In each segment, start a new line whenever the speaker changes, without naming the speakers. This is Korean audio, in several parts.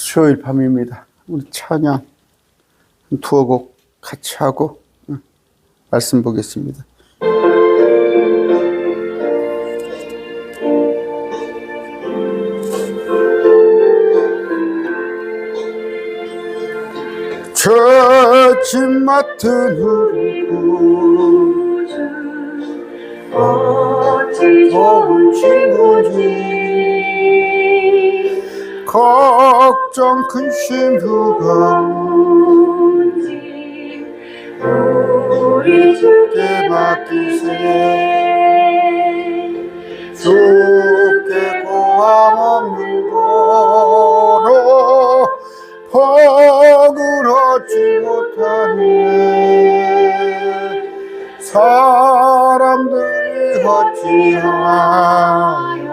수요일 밤입니다. 우리 찬양 두어 곡 같이 하고 말씀 보겠습니다. 저 집 맡은 우리 어찌 좋은 친구지 걱정 근심 후가운지 우리 주께 맡기세 주께 고함 없는 거로 복을 얻지 못하네 사람들이 어찌하여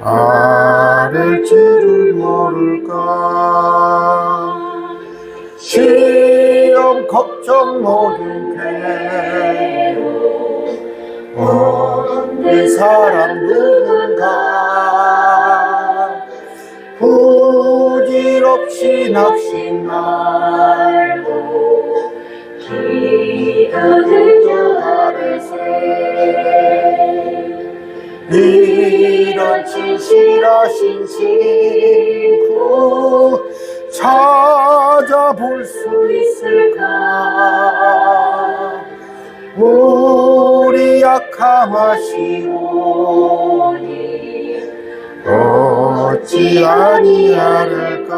아랠지를 모를까 시험 걱정 모든 괴로움 없는 사람 누군가 부질없이 낙심 말고 기도를 주 아래세 이런 진실하신 친구 찾아볼 수 있을까 우리 약함하시오니 어찌 아니하를까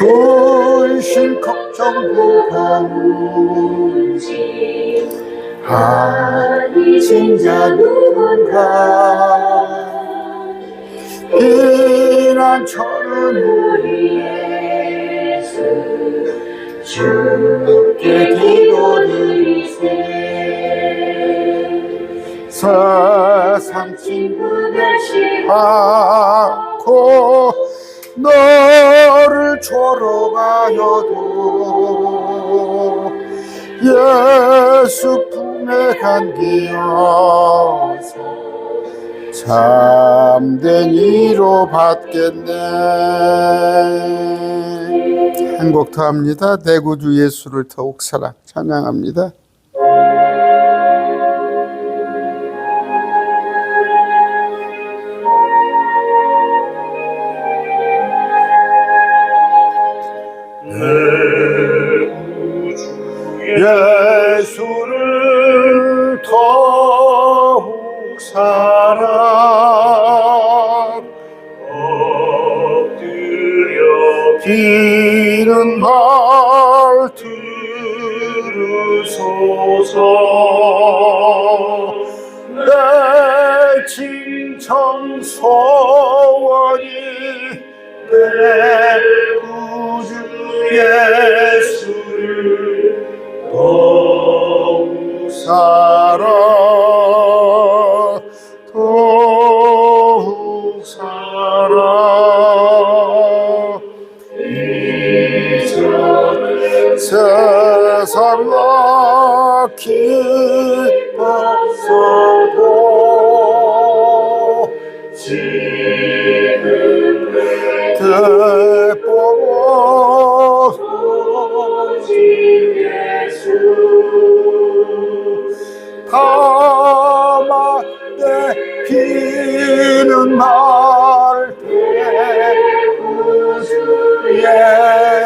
근심 걱정 무거운지 아니 진짜 누군가 비난처럼 우리 예수 주께 기도드리세 세상 친구 멸시하고 너를 조러 가여도 예수 품에 감기어서 참된 위로 받겠네. 한 곡 더 합니다. 내 구주 예수를 더욱 사랑 찬양합니다. 예수를 더욱 사랑 엎드려 비는 말 들으소서 내 진정 소원이 내 구주 예수를 더욱 사랑 더욱 사랑 이전 세상과 기뻤어도 지금 대보소지 예수 다만 내 비는 날 구주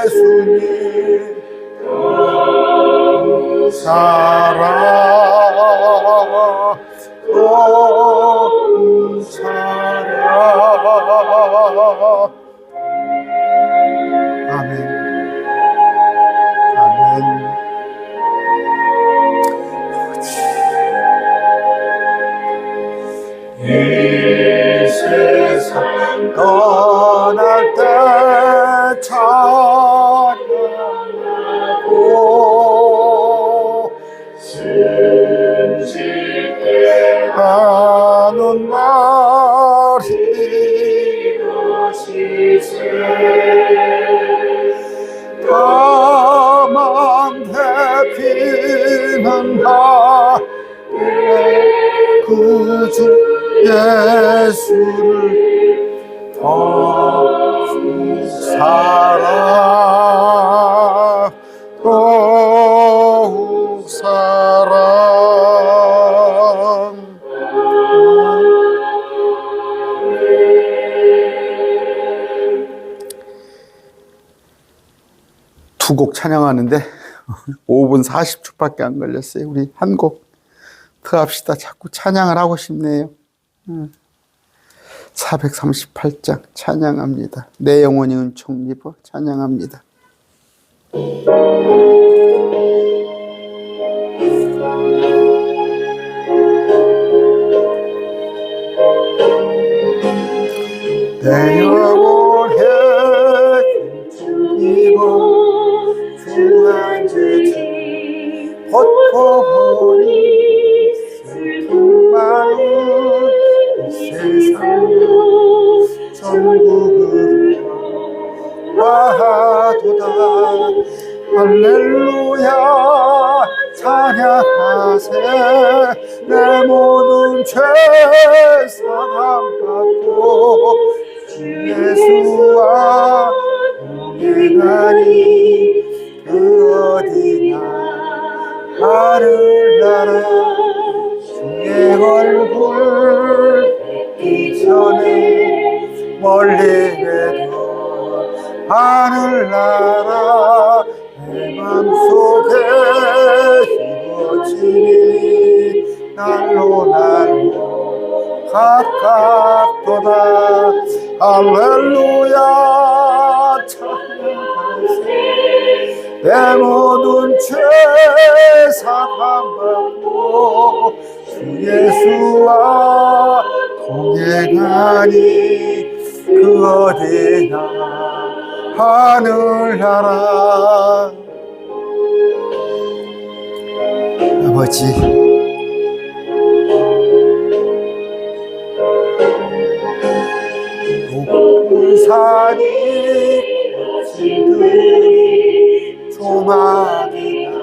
예수님 더욱 사랑 더욱 사랑 아멘 아멘 이 세상 떠날 때 찬양하고 숨쉴 때 하는 말이 것이세 구주 예수를 더욱 사랑 더욱 사랑. 두 곡 찬양하는데 5분 40초밖에 안 걸렸어요. 우리 한 곡 더 합시다. 자꾸 찬양을 하고 싶네요. 438장 찬양합니다. 내 영혼이 은총 입어 찬양합니다. 내 영혼에 입어 주 앉으지 벗고 보니 슬픔 많은 이 세상도 전국으로 와도다. 할렐루야 찬양하세. 내 모든 죄 사함받고 주 예수와 동행하니 그 어디나 하늘나라 주의 얼굴 뵙기 전에 멀리 해도 하늘나라 내 맘속에 이루어지니 날로 가깝도다. 할렐루야 찬양하세. 내 모든 죄 사함받고 주 예수와 동행하니 그 어디나 하늘나라. 아버지 높은 산이 꽃들이 조막이나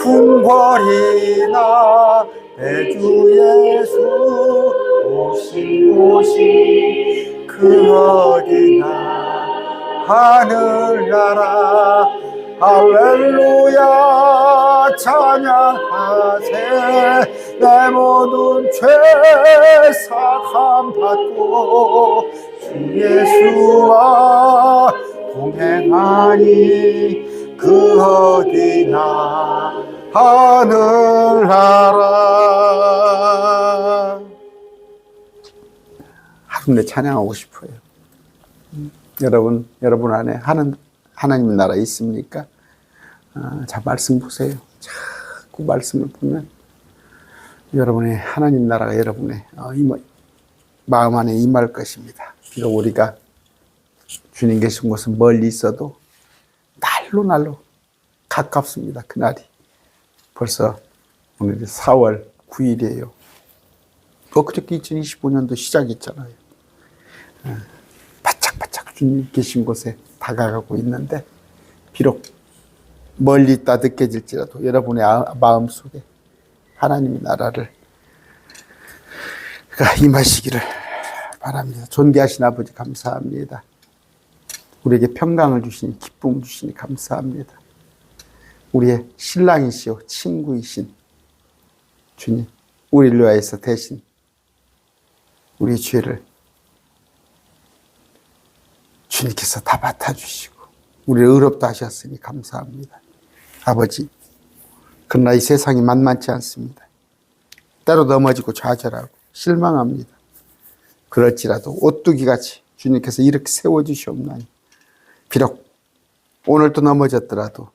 궁궐이나 내 주 예수 오신 곳이 그 어디나 하늘나라. 할렐루야 찬양하세. 내 모든 죄 사함받고 주 예수와 동행하니 그 어디나 하늘나라. 하루내 찬양하고 싶어요. 여러분 안에 하나님 나라 있습니까? 자, 말씀 보세요. 자꾸 말씀을 보면 여러분의 하나님 나라가 여러분의 마음 안에 임할 것입니다. 비록 우리가 주님 계신 곳은 멀리 있어도 날로 가깝습니다. 그날이 벌써 오늘이 4월 9일이에요. 그저께 2025년도 시작했잖아요. 바짝바짝 주님 계신 곳에 다가가고 있는데 비록 멀리 있다 느껴질지라도 여러분의 마음속에 하나님의 나라를 임하시기를 바랍니다. 존귀하신 아버지 감사합니다. 우리에게 평강을 주시니 기쁨을 주시니 감사합니다. 우리의 신랑이시오 친구이신 주님, 우리를 위하여서 대신 우리의 죄를 주님께서 다 맡아주시고 우리를 의롭다 하셨으니 감사합니다. 아버지, 그러나 이 세상이 만만치 않습니다. 때로 넘어지고 좌절하고 실망합니다. 그럴지라도 오뚜기같이 주님께서 이렇게 세워주시옵나니 비록 오늘도 넘어졌더라도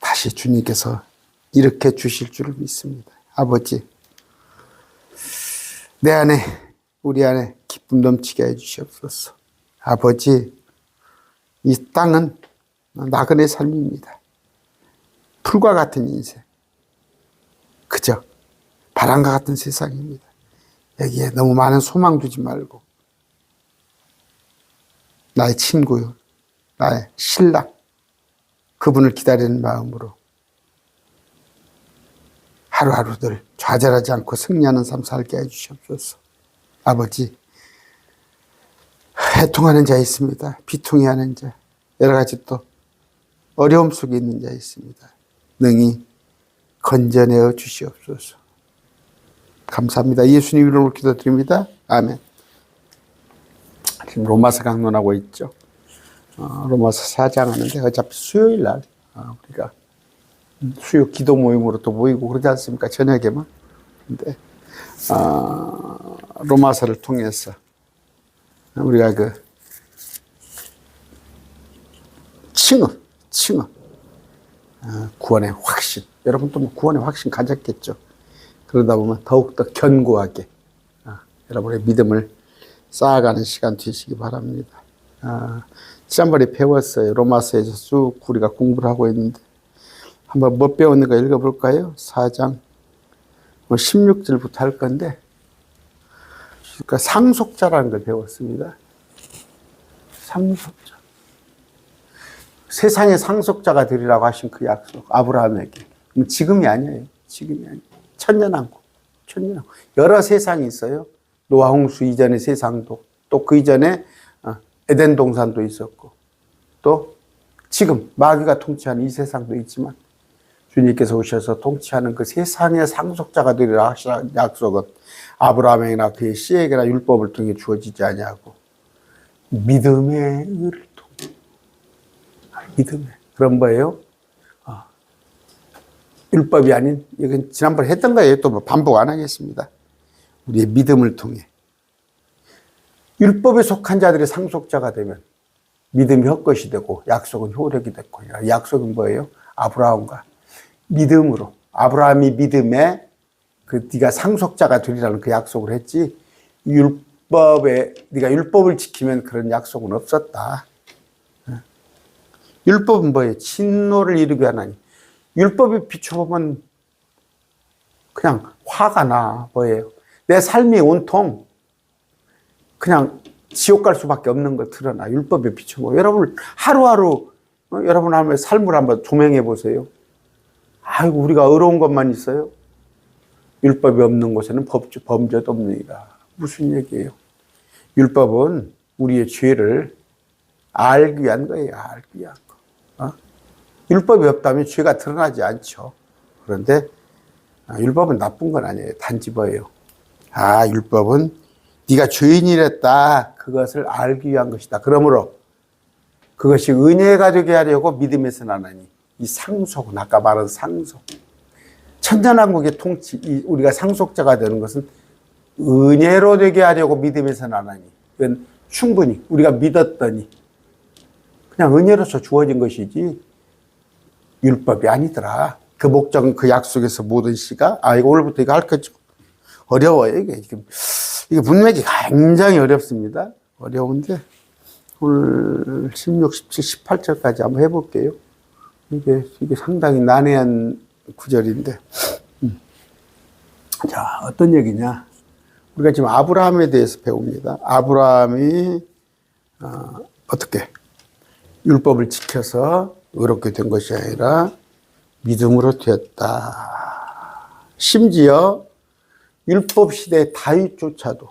다시 주님께서 이렇게 주실 줄을 믿습니다. 아버지, 내 안에 우리 안에 기쁨 넘치게 해주시옵소서. 아버지, 이 땅은 나그네 삶입니다. 풀과 같은 인생, 그저 바람과 같은 세상입니다. 여기에 너무 많은 소망 두지 말고 나의 친구, 나의 신랑, 그분을 기다리는 마음으로 하루하루들 좌절하지 않고 승리하는 삶 살게 해주시옵소서. 아버지, 해통하는 자 있습니다. 비통해하는 자, 여러 가지 또 어려움 속에 있는 자 있습니다. 능히 건져내어 주시옵소서. 감사합니다. 예수님 이름으로 기도드립니다. 아멘. 지금 로마서 강론하고 있죠. 로마서 4장 하는데 어차피 수요일 날 우리가 수요 기도 모임으로 또 모이고 그러지 않습니까? 저녁에만. 근데 로마서를 통해서 우리가 그 칭언, 구원의 확신. 여러분도 뭐 구원의 확신 가졌겠죠. 그러다 보면 더욱더 견고하게 여러분의 믿음을 쌓아가는 시간 되시기 바랍니다. 지난번에 배웠어요. 로마서에서 쭉 우리가 공부를 하고 있는데 한번 뭐 배웠는가 읽어볼까요? 4장 16절부터 할 건데, 그러니까 상속자라는 걸 배웠습니다. 상속자. 세상의 상속자가 되리라고 하신 그 약속, 아브라함에게. 지금이 아니에요. 지금이 아니에요. 천년왕국. 여러 세상이 있어요. 노아 홍수 이전의 세상도, 또 그 이전에 에덴 동산도 있었고, 또 지금 마귀가 통치하는 이 세상도 있지만, 주님께서 오셔서 통치하는 그 세상의 상속자가 되리라 하신 약속은 아브라함에게나 그의 씨에게나 율법을 통해 주어지지 아니하고 믿음의 의를 통해. 믿음의. 그런 거예요. 율법이 아닌, 이건 지난번에 했던 거예요. 또 반복 안 하겠습니다. 우리의 믿음을 통해. 율법에 속한 자들이 상속자가 되면 믿음이 헛것이 되고 약속은 효력이 됐고, 약속은 뭐예요? 아브라함과 믿음으로, 아브라함이 믿음에 네가 상속자가 되리라는 그 약속을 했지, 네가 율법을 지키면 그런 약속은 없었다. 율법은 뭐예요? 진노를 이루게 하나니. 율법에 비춰보면 그냥 화가 나. 뭐예요? 내 삶이 온통 그냥 지옥 갈 수밖에 없는 거 드러나. 율법에 비춰보고. 여러분 하루하루 여러분 삶을 한번 조명해 보세요. 아이고, 우리가 어려운 것만 있어요? 율법이 없는 곳에는 범죄도 없느니라. 무슨 얘기예요? 율법은 우리의 죄를 알기 위한 거예요. 알기 위한 거. 율법이 없다면 죄가 드러나지 않죠. 그런데 율법은 나쁜 건 아니에요. 단지 뭐예요? 율법은 네가 죄인이랬다. 그것을 알기 위한 것이다. 그러므로 그것이 은혜가 되게 하려고 믿음에서 나나니, 이 상속은 아까 말한 상속, 천년왕국의 통치, 우리가 상속자가 되는 것은 은혜로 되게 하려고 믿음에서 나나니, 이건 충분히 우리가 믿었더니 그냥 은혜로서 주어진 것이지 율법이 아니더라. 그 목적은 그 약속에서 모든 씨가, 이거 오늘부터 이거 할 거죠. 어려워요. 이게 문맥이 굉장히 어렵습니다. 어려운데 오늘 16, 17, 18절까지 한번 해볼게요. 이게 상당히 난해한 구절인데. 자, 어떤 얘기냐. 우리가 지금 아브라함에 대해서 배웁니다. 아브라함이, 어떻게 율법을 지켜서 의롭게 된 것이 아니라 믿음으로 되었다. 심지어 율법 시대 다윗조차도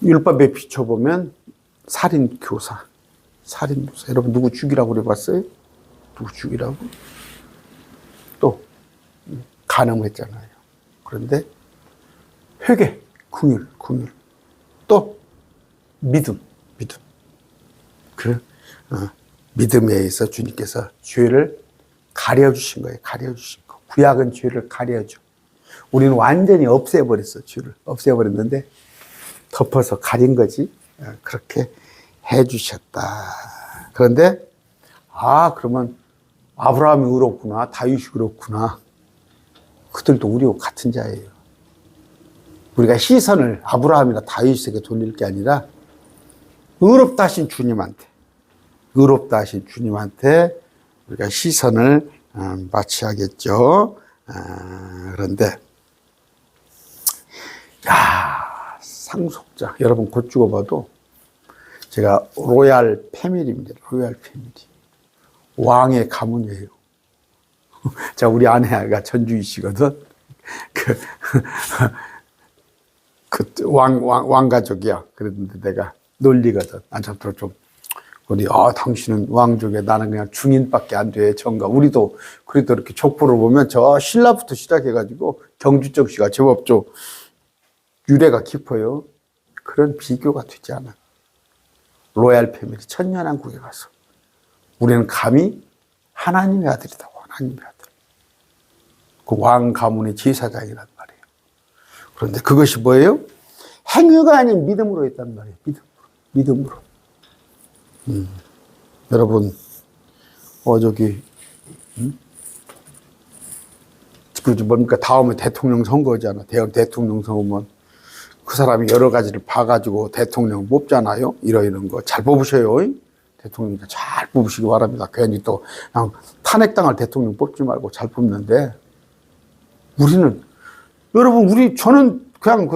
율법에 비춰보면 살인교사. 여러분 누구 죽이라고 그래봤어요? 누구 죽이라고? 또 간음했잖아요. 그런데 회개, 긍휼. 또 믿음. 그 믿음에 의해서 주님께서 죄를 가려주신 거예요. 가려주신 거. 구약은 죄를 가려줘. 우리는 완전히 없애버렸어. 죄를 없애버렸는데 덮어서 가린 거지. 그렇게 해주셨다. 그런데 그러면 아브라함이 의롭구나, 다윗이 의롭구나. 그들도 우리와 같은 자예요. 우리가 시선을 아브라함이나 다윗에게 돌릴 게 아니라 의롭다 하신 주님한테 우리가 시선을 마취하겠죠. 그런데 상속자, 여러분 곧 죽어봐도, 제가 로얄 패밀리입니다. 로얄 패밀리. 왕의 가문이에요. 자, 우리 아내가 전주이시거든. 왕가족이야. 그랬는데 내가 놀리거든. 안잡도록 좀, 당신은 왕족에 나는 그냥 중인밖에 안 돼. 정가. 우리도, 그래도 이렇게 족보를 보면 저 신라부터 시작해가지고 경주정 씨가 제법 좀 유래가 깊어요. 그런 비교가 되지 않아. 로얄 패밀리, 천년왕국에 가서. 우리는 감히 하나님의 아들이다. 하나님의 아들. 그 왕 가문의 제사장이란 말이에요. 그런데 그것이 뭐예요? 행위가 아닌 믿음으로 했단 말이에요. 믿음으로. 여러분, 뭡니까? 다음에 대통령 선거잖아. 대통령 선거면 그 사람이 여러 가지를 봐가지고 대통령 뽑잖아요. 이런 거 잘 뽑으셔요. 대통령 잘 뽑으시기 바랍니다. 괜히 또 그냥 탄핵당할 대통령 뽑지 말고 잘 뽑는데, 저는 그냥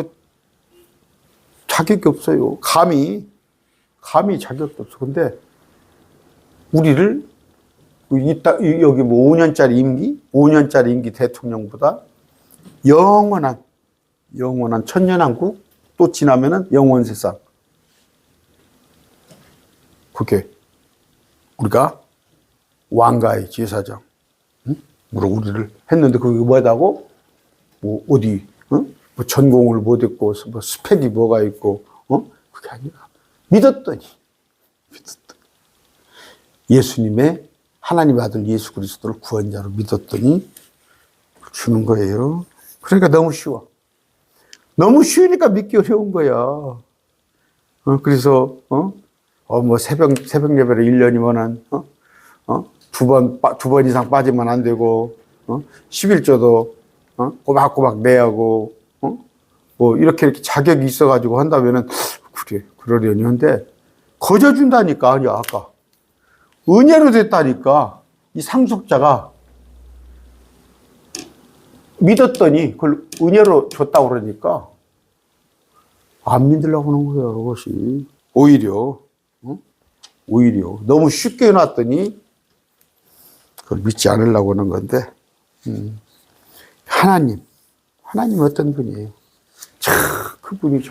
자격이 없어요. 감히 자격도 없어. 근데 우리를 여기 5년짜리 임기 대통령보다 영원한 천년왕국, 또 지나면은 영원 세상. 그게 우리가 왕가의 제사장, 우리를 했는데 그게 뭐다고? 어디, 뭐 전공을 못 했고, 뭐 스펙이 뭐가 있고, 그게 아니라 믿었더니 예수님의 하나님의 아들 예수 그리스도를 구원자로 믿었더니 주는 거예요. 그러니까 너무 쉬워. 너무 쉬우니까 믿기 어려운 거야. 그래서, 뭐 새벽 예배를 1년이면은, 두 번 이상 빠지면 안 되고, 11조도, 꼬박꼬박 내야 하고, 뭐 이렇게 자격이 있어가지고 한다면은, 그래, 그러려니. 한데, 거저 준다니까, 아니야, 아까. 은혜로 됐다니까, 이 상속자가 믿었더니 그걸 은혜로 줬다고 그러니까 안 믿으려고 하는 거예요, 그것이. 오히려 너무 쉽게 해놨더니 그걸 믿지 않으려고 하는 건데, 하나님 어떤 분이에요? 참, 그분이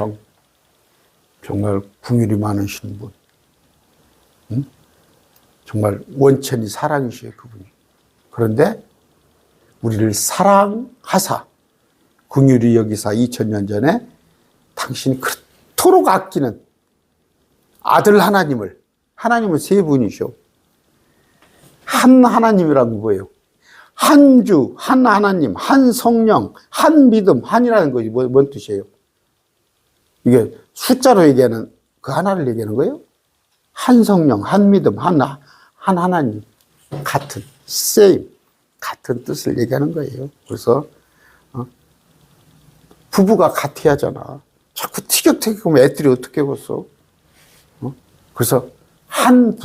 정말 긍휼이 많으신 분. 정말 원천이 사랑이셔요, 그분이. 그런데 우리를 사랑하사 긍휼히 여기사 2000년 전에 당신이 그토록 아끼는 아들 하나님은 세 분이셔. 한 하나님이란 뭐예요? 한 주, 한 하나님, 한 성령, 한 믿음, 한이라는 것이 뭔 뜻이에요? 이게 숫자로 얘기하는 그 하나를 얘기하는 거예요? 한 성령, 한 믿음, 한 하나님, 같은 뜻을 얘기하는 거예요. 그래서 부부가 같아야 하잖아. 자꾸 티격태격하면 애들이 어떻게 컸어? 그래서 한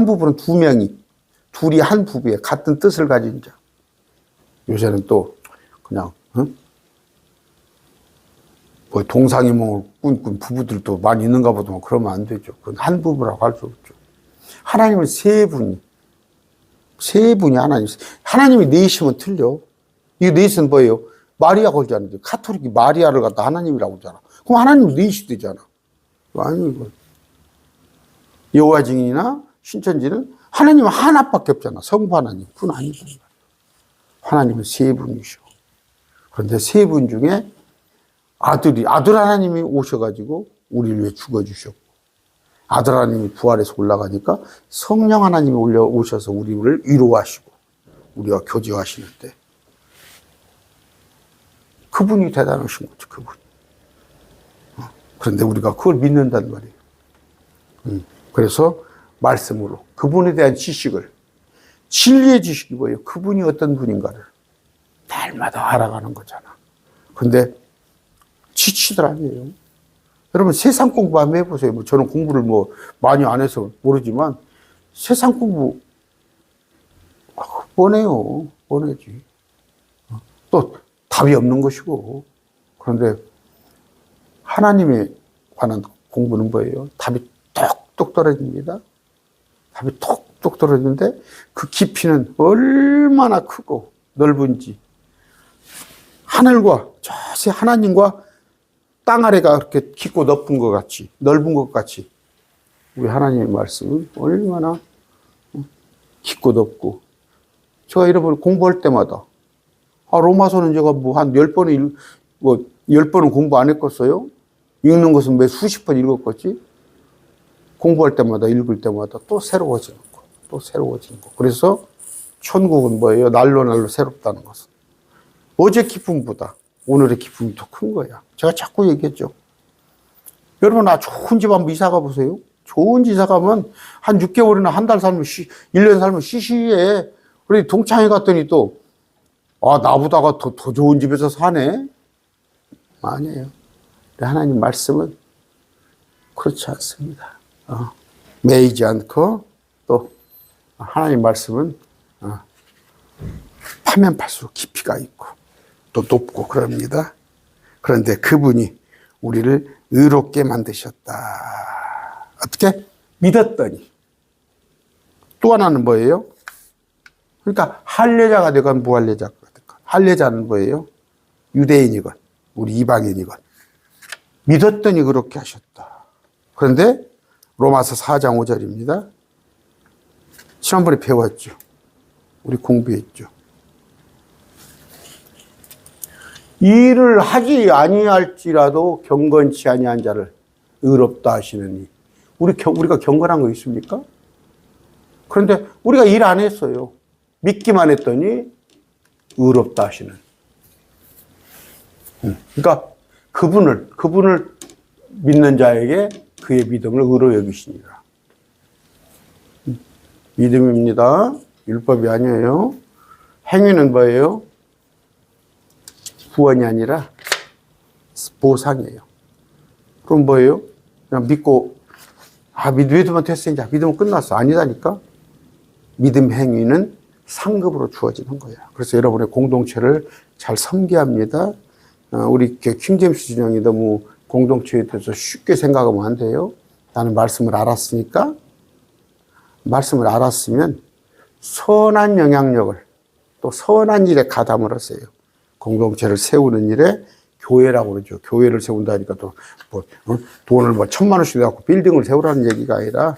부부는 두 명이, 둘이 한 부부에 같은 뜻을 가진 자. 요새는 또 그냥 뭐 동상이몽을 꿈꾼 부부들도 많이 있는가 보다. 그러면 안 되죠. 그건 한 부부라고 할 수 없죠. 하나님은 세 분이 하나님이 넷이면 틀려. 이 넷은 뭐예요? 마리아가 그러잖아요. 카톨릭이 마리아를 갖다 하나님이라고 하잖아. 그럼 하나님은 넷이 되잖아. 아니, 이거. 여호와 증인이나 신천지는 하나님은 하나밖에 없잖아. 성부 하나님. 그건 아니잖아. 하나님은 세 분이셔. 그런데 세 분 중에 아들 하나님이 오셔가지고 우리를 위해 죽어주셨고, 아들 하나님이 부활해서 올라가니까 성령 하나님이 오셔서 우리를 위로하시고 우리와 교제하시는데, 그분이 대단하신 거죠, 그분. 그런데 우리가 그걸 믿는단 말이에요. 그래서 말씀으로 그분에 대한 지식을, 진리의 지식이 뭐예요? 그분이 어떤 분인가를 날마다 알아가는 거잖아. 근데 지치더라고요. 여러분, 세상 공부 한번 해보세요. 뭐 저는 공부를 많이 안 해서 모르지만 세상 공부 뻔해지. 또 답이 없는 것이고. 그런데 하나님에 관한 공부는 뭐예요? 답이 톡톡 떨어집니다. 답이 톡톡 뚝뚝 떨어지는데 그 깊이는 얼마나 크고 넓은지, 하늘과 저새 하나님과 땅 아래가 그렇게 깊고 넓은 것 같이, 넓은 것 같이 우리 하나님의 말씀은 얼마나 깊고 넓고. 제가 여러분 공부할 때마다 로마서는 제가 뭐 한 10번은 뭐 10번은 공부 안 했겠어요? 읽는 것은 매 수십 번 읽었겠지? 공부할 때마다 읽을 때마다 또 새로워지는 거, 또 새로워지는 거. 그래서 천국은 뭐예요? 날로 날로 새롭다는 것은. 어제 기쁨보다 오늘의 기쁨이 더 큰 거야. 제가 자꾸 얘기했죠. 여러분, 좋은 집 한번 이사 가보세요. 좋은 집 이사 가면 한 6개월이나 한 달 살면 1년 살면 시시해. 그래, 동창회 갔더니 또, 나보다가 더 좋은 집에서 사네? 아니에요. 하나님 말씀은 그렇지 않습니다. 매이지 않고, 또, 하나님 말씀은, 파면 팔수록 깊이가 있고, 또 높고 그럽니다. 그런데 그분이 우리를 의롭게 만드셨다. 어떻게? 믿었더니. 또 하나는 뭐예요? 그러니까 할례자가 되건 무할례자가 되건. 할례자는 뭐예요? 유대인이건 우리 이방인이건. 믿었더니 그렇게 하셨다. 그런데 로마서 4장 5절입니다. 지난번에 배웠죠. 우리 공부했죠. 일을 하지 아니할지라도 경건치 아니한 자를 의롭다 하시느니. 우리가 경건한 거 있습니까? 그런데 우리가 일 안 했어요. 믿기만 했더니 의롭다 하시는. 그러니까 그분을 믿는 자에게 그의 믿음을 의로 여기시니라. 믿음입니다. 율법이 아니에요. 행위는 뭐예요? 구원이 아니라 보상이에요. 그럼 뭐예요? 그냥 믿고, 믿으면 됐어. 이제 믿으면 끝났어. 아니다니까? 믿음 행위는 상급으로 주어지는 거야. 그래서 여러분의 공동체를 잘 섬기합니다. 우리 킹제임스 진영이 너무 공동체에 대해서 쉽게 생각하면 안 돼요. 나는 말씀을 알았으니까, 말씀을 알았으면 선한 영향력을 또 선한 일에 가담을 하세요. 공동체를 세우는 일에 교회라고 그러죠. 교회를 세운다니까 또 돈을 1,000만 원씩 내갖고 빌딩을 세우라는 얘기가 아니라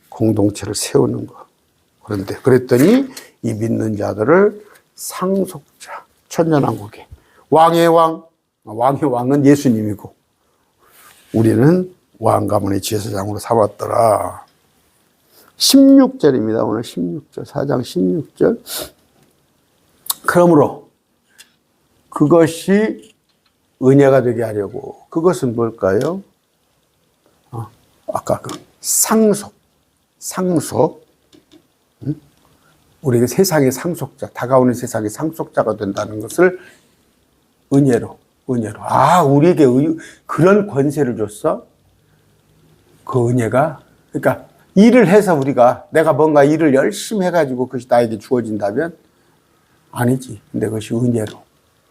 공동체를 세우는 거. 그런데 그랬더니 이 믿는 자들을 상속자, 천년왕국의 왕의 왕은 예수님이고 우리는 왕 가문의 제사장으로 삼았더라. 16절입니다. 오늘 16절, 4장 16절. 그러므로 그것이 은혜가 되게 하려고. 그것은 뭘까요? 아까 그 상속. 우리가 세상의 상속자, 다가오는 세상의 상속자가 된다는 것을 은혜로. 우리에게 그런 권세를 줬어? 그 은혜가, 그러니까 일을 해서 내가 뭔가 일을 열심히 해가지고 그것이 나에게 주어진다면 아니지. 근데 그것이 은혜로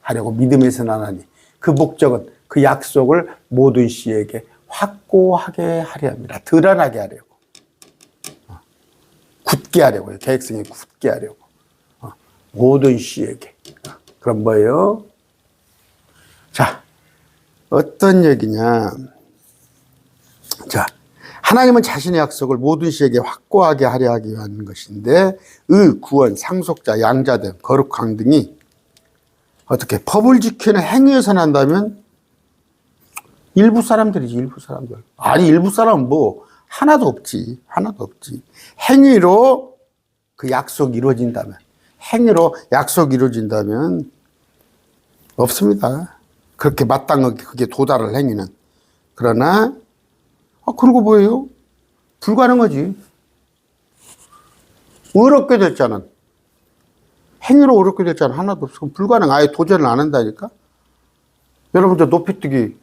하려고 믿음에서 나나니 그 목적은 그 약속을 모든 씨에게 확고하게 하려 합니다. 드러나게 하려고. 굳게 하려고요. 계획성이 굳게 하려고. 모든 씨에게. 그럼 뭐예요? 자, 어떤 얘기냐. 자, 하나님은 자신의 약속을 모든 씨에게 확고하게 하려 하기 위한 것인데 구원, 상속자, 양자됨, 거룩함 등이 어떻게 법을 지키는 행위에서 난다면 일부 사람들이지, 일부 사람들. 아니, 일부 사람은 하나도 없지. 행위로 그 약속이 이루어진다면, 없습니다. 그렇게 마땅하게 그게 도달할 행위는. 그러나, 그리고 뭐예요? 불가능하지. 어렵게 될 자는, 행위로 어렵게 될 자는 하나도 없어. 불가능. 아예 도전을 안 한다니까? 여러분, 저 높이뛰기,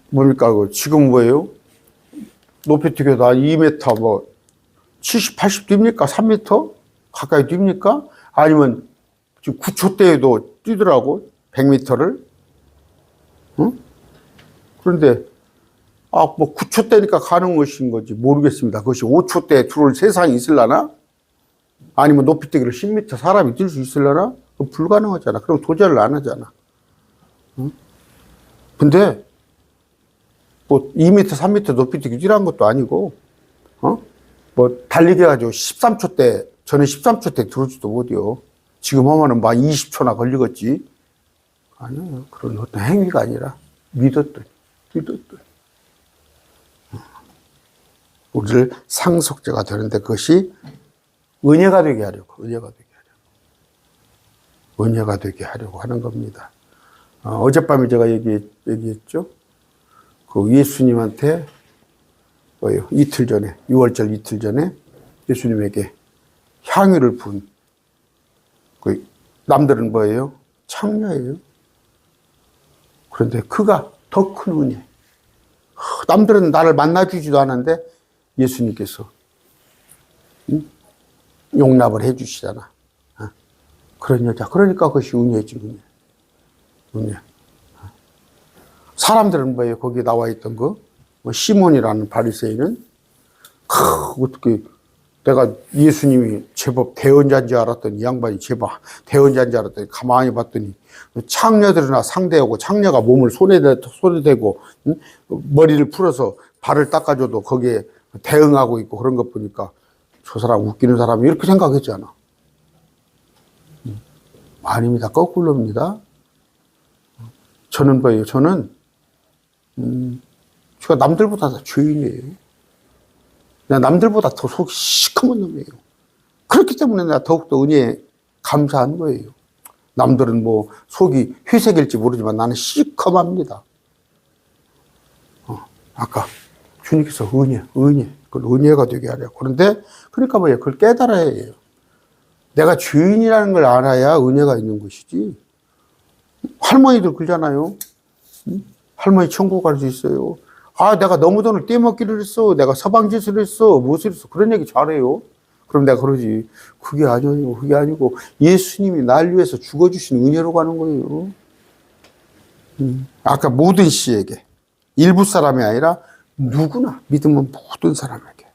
뭡니까? 지금 뭐예요? 높이뛰기도 2m 70, 80 뜁니까? 3m? 가까이 뜁니까? 아니면 지금 9초대에도 뛰더라고. 100m를. 그런데, 뭐 9초 때니까 가는 것인 거지 모르겠습니다. 그것이 5초 때 들어올 세상이 있을라나? 아니면 높이뛰기를 10m 사람이 뛸 수 있을라나? 불가능하잖아. 그럼 도전을 안 하잖아. 응? 근데 뭐 2m, 3m 높이뛰기 뛰라는 것도 아니고, 뭐 달리기 해가지고 13초 때, 저는 13초 때 들어오지도 못해요. 지금 하면은 막 20초나 걸리겠지. 아니요. 그런 어떤 행위가 아니라 믿었더니. 우리를 상속자가 되는데 그것이 은혜가 되게 하려고 하는 겁니다. 어젯밤에 제가 얘기했죠. 그 예수님한테 뭐예요? 이틀 전에, 6월절 이틀 전에 예수님에게 향유를 분. 그 남들은 뭐예요? 창녀예요. 그런데 그가 더 큰 은혜. 남들은 나를 만나주지도 않았는데 예수님께서 용납을 해주시잖아. 그런 여자. 그러니까 그것이 은혜지, 은혜. 사람들은 뭐예요? 거기에 나와 있던 뭐 시몬이라는 바리새인은 어떻게 내가 예수님이 제법 대언자인 줄 알았더니, 이 양반이 제법 대언자인 줄 알았더니 가만히 봤더니 창녀들이나 상대하고, 창녀가 몸을 손에 대고 머리를 풀어서 발을 닦아줘도 거기에 대응하고 있고 그런 것 보니까 저 사람 웃기는 사람이 이렇게 생각했잖아. 아닙니다. 거꾸로입니다. 저는 뭐예요? 저는 제가 남들보다 더 죄인이에요. 내가 남들보다 더 속이 시커먼 놈이에요. 그렇기 때문에 내가 더욱더 은혜에 감사한 거예요. 남들은 뭐 속이 회색일지 모르지만 나는 시커멉니다. 아까 주님께서 그걸 은혜가 되게 하려고. 그런데 그러니까 뭐예요? 그걸 깨달아야 해요. 내가 죄인이라는 걸 알아야 은혜가 있는 것이지. 할머니들 그러잖아요. 할머니 천국 갈 수 있어요. 내가 너무 돈을 떼먹기를 했어. 내가 서방짓을 했어. 무엇을 했어. 그런 얘기 잘해요. 그럼 내가 그러지. 그게 아니고 예수님이 날 위해서 죽어주신 은혜로 가는 거예요. 아까 모든 씨에게, 일부 사람이 아니라 누구나, 믿음은 모든 사람에게.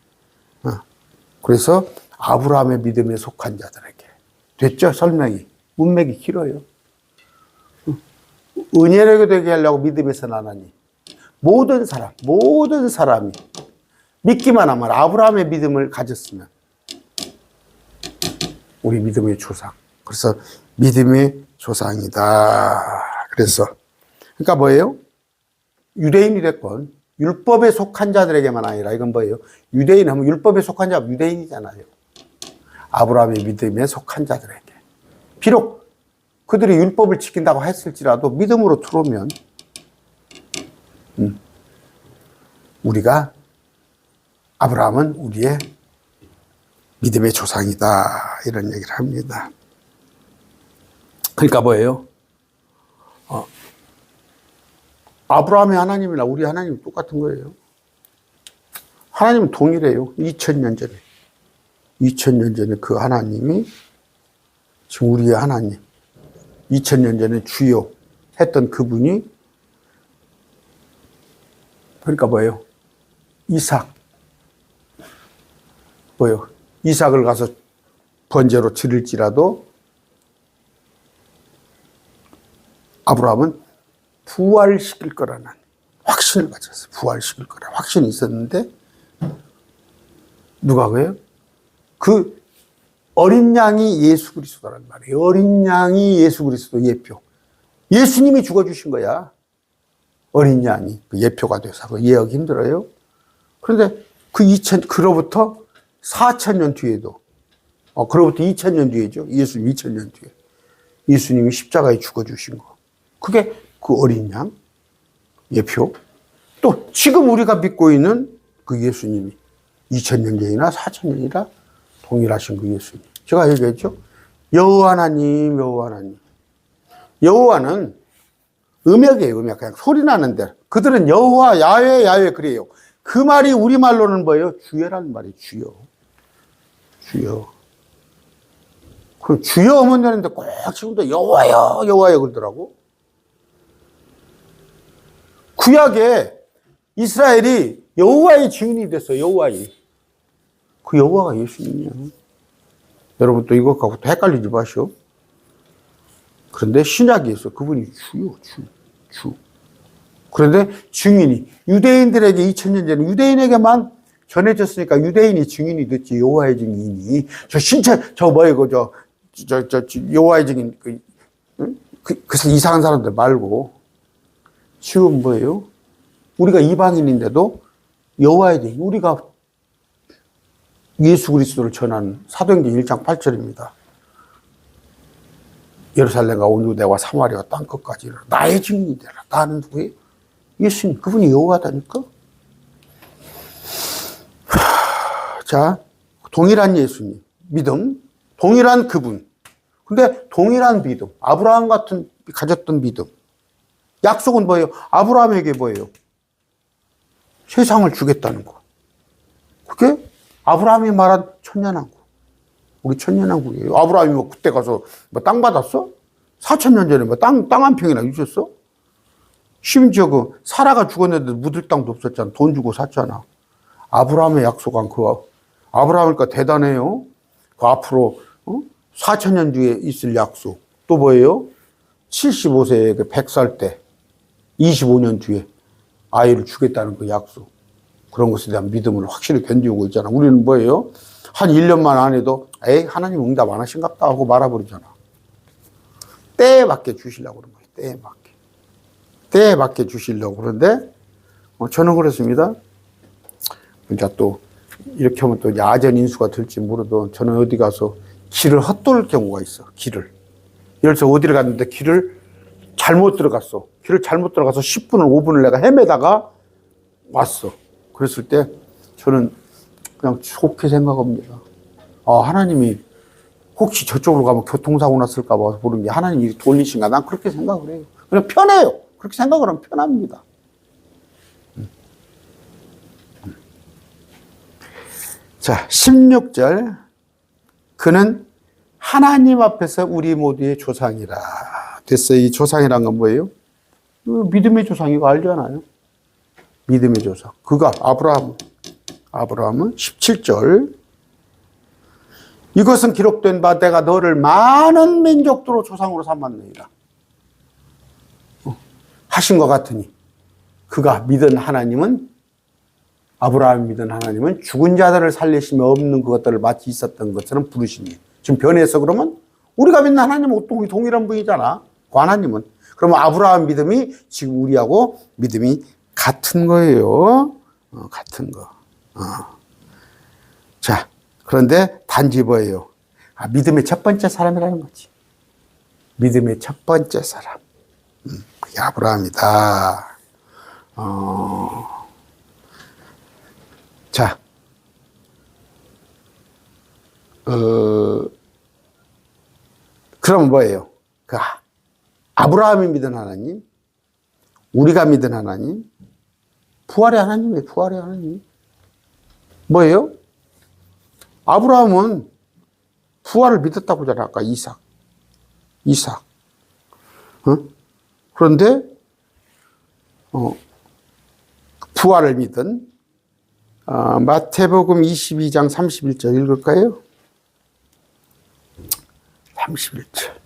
그래서 아브라함의 믿음에 속한 자들에게. 됐죠? 설명이. 문맥이 길어요. 은혜를 되게 하려고 믿음에서 나나니 모든 사람이 믿기만 하면, 아브라함의 믿음을 가졌으면 우리 믿음의 조상. 그래서 믿음의 조상이다. 그러니까 뭐예요? 유대인이 됐건 율법에 속한 자들에게만 아니라, 이건 뭐예요? 유대인 하면 율법에 속한 자가 유대인이잖아요. 아브라함의 믿음에 속한 자들에게. 비록 그들이 율법을 지킨다고 했을지라도 믿음으로 들어오면 우리가, 아브라함은 우리의 믿음의 조상이다, 이런 얘기를 합니다. 그러니까 뭐예요? 아브라함의 하나님이나 우리 하나님이 똑같은 거예요. 하나님은 동일해요. 2000년 전에 그 하나님이 지금 우리의 하나님, 2000년 전에 주요 했던 그분이, 그러니까 뭐예요? 이삭을 가서 번제로 드릴지라도 아브라함은 부활시킬 거라는 확신을 가졌어요. 부활시킬 거라는 확신이 있었는데, 누가 그래요? 그 어린 양이 예수 그리스도란 말이에요. 어린 양이 예수 그리스도 예표. 예수님이 죽어주신 거야. 어린 양이 그 예표가 돼서. 그 이해하기 힘들어요. 그런데 그로부터 4000년 뒤에도, 그로부터 2000년 뒤에죠. 예수님 2000년 뒤에. 예수님이 십자가에 죽어주신 거. 그게 그 어린 양, 예표. 또 지금 우리가 믿고 있는 그 예수님이 2000년 전이나 4000년이나 동일하신 그 예수님. 제가 얘기했죠. 여호와 하나님. 여호와는 음역이에요. 음역. 그냥 소리 나는데. 그들은 여호와, 야훼 그래요. 그 말이 우리말로는 뭐예요? 주여라는 말이에요. 주여. 그 주여 하면 되는데 꼭 지금도 여호와여 그러더라고. 구약에 이스라엘이 여호와의 증인이 됐어요. 여호와의. 그 여호와가 예수님이야. 여러분 또 이것 갖고 또 헷갈리지 마시오. 그런데 신약에서 그분이 주요, 주. 그런데 증인이 유대인들에게 2000년 전에 유대인에게만 전해졌으니까 유대인이 증인이 됐지. 여호와의 증인이. 여호와의 증인 그래서 이상한 사람들 말고 지금 뭐예요? 우리가 이방인인데도 여호와의 증인, 우리가 예수 그리스도를 전하는 사도행전 1장 8절입니다. 예루살렘과 온 유대와 사마리아 땅 끝까지 나의 증인이 되라. 나는 누구예요? 예수님, 그분이 여호와다니까. 자, 동일한 예수님, 믿음, 동일한 그분. 근데 동일한 믿음, 아브라함 같은 가졌던 믿음. 약속은 뭐예요? 아브라함에게 뭐예요? 세상을 주겠다는 거. 그게 아브라함이 말한 천년왕국. 우리 천년왕국이에요. 아브라함이 뭐 그때 가서 뭐 땅 받았어? 4000년 전에 뭐 땅 한 평이나 있었어? 심지어 그 사라가 죽었는데 묻을 땅도 없었잖아. 돈 주고 샀잖아. 아브라함의 약속한 그 아브라함이니까 대단해요. 그 앞으로 4000년 뒤에 있을 약속. 또 뭐예요? 75세에 그 100살 때 25년 뒤에 아이를 주겠다는 그 약속. 그런 것에 대한 믿음을 확실히 견디고 있잖아. 우리는 뭐예요? 한 1년만 안 해도 에이 하나님 응답 안 하신갑다 하고 말아버리잖아. 때에 맞게 주시려고 그런 거예요. 때에 맞게. 때에 맞게 주시려고. 그런데 저는 그렇습니다. 그러니까 또 이렇게 하면 또 야전 인수가 될지 모르도 저는 어디 가서 길을 헛돌 경우가 있어. 길을. 예를 들어서 어디를 갔는데 길을 잘못 들어갔어. 길을 잘못 들어가서 10분을 5분을 내가 헤매다가 왔어. 그랬을 때 저는 그냥 좋게 생각합니다. 하나님이 혹시 저쪽으로 가면 교통사고 났을까 봐 모르는 게 하나님이 돌리신가? 난 그렇게 생각을 해요. 그냥 편해요. 그렇게 생각을 하면 편합니다. 자, 16절. 그는 하나님 앞에서 우리 모두의 조상이라 됐어요. 이 조상이란 건 뭐예요? 믿음의 조상이고 알잖아요. 믿음의 조상. 그가 아브라함은 17절. 이것은 기록된 바 내가 너를 많은 민족들로 조상으로 삼았느니라. 하신 것 같으니 그가 믿은 하나님은 아브라함이 믿은 하나님은 죽은 자들을 살리시며 없는 그것들을 마치 있었던 것처럼 부르시니. 지금 변해서 그러면 우리가 믿는 하나님은 동일한 분이잖아. 그 하나님은. 그러면 아브라함 믿음이 지금 우리하고 믿음이 같은 거예요. 같은 거. 자, 그런데 단지 뭐예요? 믿음의 첫 번째 사람이라는 거지. 믿음의 첫 번째 사람. 그게 아브라함이다. 자, 그럼 뭐예요? 그 아브라함이 믿은 하나님, 우리가 믿은 하나님, 부활의 하나님이에요. 부활의 하나님. 뭐예요? 아브라함은 부활을 믿었다고 하잖아. 아까 이삭. 그런데 부활을 믿은 마태복음 22장 31절 읽을까요? 31절.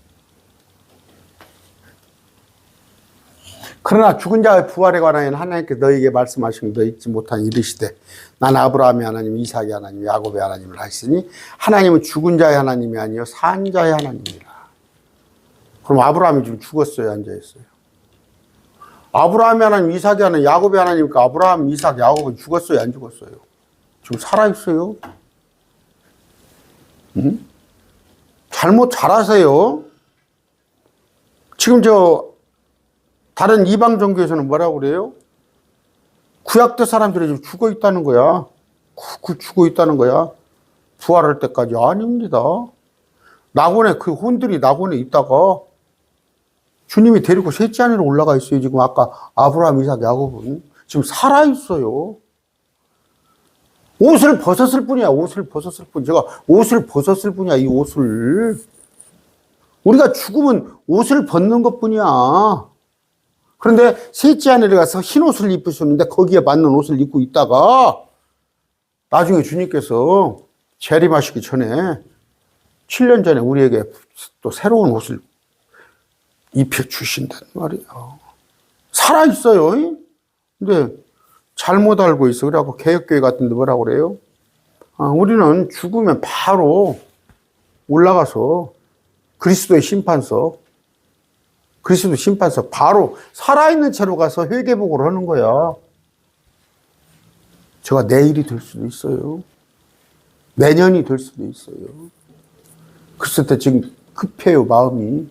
그러나 죽은 자의 부활에 관하여는 하나님께서 너희에게 말씀하신 너 잊지 못한 이르시되 나는 아브라함의 하나님, 이삭의 하나님, 야곱의 하나님을 하시니 하나님은 죽은 자의 하나님이 아니요 산 자의 하나님이라. 그럼 아브라함이 지금 죽었어요, 앉아있어요? 아브라함의 하나님, 이삭의 하나님, 야곱의 하나님이니까 아브라함, 이삭, 야곱은 죽었어요, 안 죽었어요? 지금 살아있어요. 응? 잘못 잘하세요. 지금 다른 이방 종교에서는 뭐라고 그래요? 구약대 사람들이 지금 죽어 있다는 거야. 죽어 있다는 거야. 부활할 때까지. 아닙니다. 낙원에, 그 혼들이 낙원에 있다가 주님이 데리고 셋째 하늘로 올라가 있어요. 지금 아까 아브라함, 이삭, 야곱은. 지금 살아있어요. 옷을 벗었을 뿐이야. 옷을 벗었을 뿐. 제가 옷을 벗었을 뿐이야. 이 옷을. 우리가 죽으면 옷을 벗는 것 뿐이야. 그런데 셋째 하늘에 가서 흰 옷을 입으셨는데 거기에 맞는 옷을 입고 있다가 나중에 주님께서 재림하시기 전에 7년 전에 우리에게 또 새로운 옷을 입혀주신단 말이에요. 살아있어요. 근데 잘못 알고 있어. 그래갖고 개혁교회 같은 데 뭐라고 그래요? 우리는 죽으면 바로 올라가서 그리스도 심판석 바로 살아있는 채로 가서 회개복을 하는 거야. 제가 내일이 될 수도 있어요. 내년이 될 수도 있어요. 그랬을 때 지금 급해요, 마음이.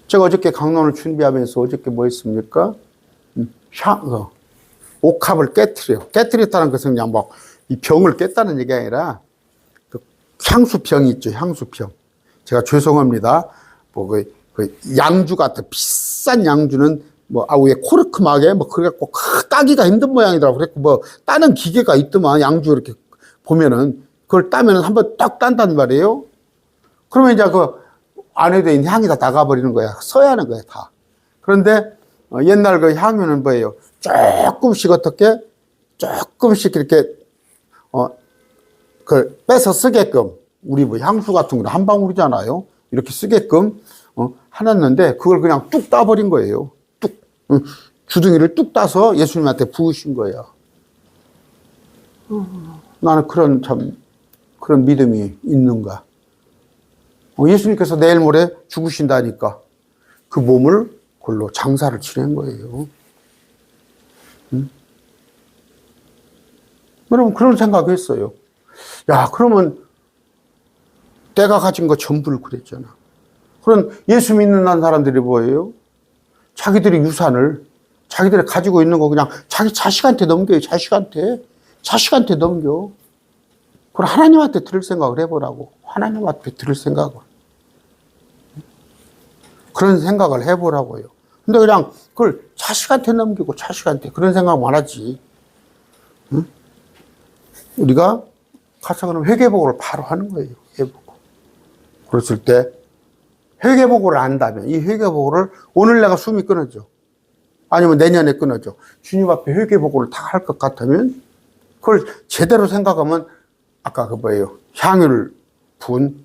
제가 어저께 강론을 준비하면서 어저께 뭐 했습니까? 옥합을 깨트려요. 깨트렸다는 것은 그냥 막 이 병을 깼다는 얘기 아니라 그 향수병이 있죠, 향수병. 제가 죄송합니다. 뭐 그 양주 같은 비싼 양주는 뭐 위에 코르크막에 뭐 그래갖고 따기가 힘든 모양이더라고. 그랬고 뭐 따는 기계가 있더만 양주 이렇게 보면은 그걸 따면은 한번 딱 딴단 말이에요. 그러면 이제 그 안에 있는 향이 다 나가버리는 거야. 써야 하는 거야, 다. 그런데 옛날 그 향유는 뭐예요? 조금씩 어떻게 조금씩 이렇게 그 빼서 쓰게끔 우리 뭐 향수 같은 거 한 방울이잖아요. 이렇게 쓰게끔 해놨는데 그걸 그냥 뚝 따버린 거예요. 뚝 주둥이를 뚝 따서 예수님한테 부으신 거예요. 나는 그런 믿음이 있는가? 예수님께서 내일 모레 죽으신다니까 그 몸을 그걸로 장사를 지낸 거예요. 여러분 그런 생각을 했어요. 야, 그러면 내가 가진 거 전부를 그랬잖아. 그런 예수 믿는 사람들이 뭐예요? 자기들의 유산을 자기들이 가지고 있는 거 그냥 자기 자식한테 넘겨요. 자식한테 넘겨. 그걸 하나님한테 들을 생각을 해보라고. 하나님한테 들을 생각을. 그런 생각을 해보라고요. 근데 그냥 그걸 자식한테 넘기고 자식한테 그런 생각만 하지. 응? 우리가 가서 그럼 회개복을 바로 하는 거예요. 회개복. 그랬을 때 회개복을 안다면 이 회개복을 오늘 내가 숨이 끊어져. 아니면 내년에 끊어져. 주님 앞에 회개복을 다 할 것 같으면 그걸 제대로 생각하면 아까 그 뭐예요? 향유를 부은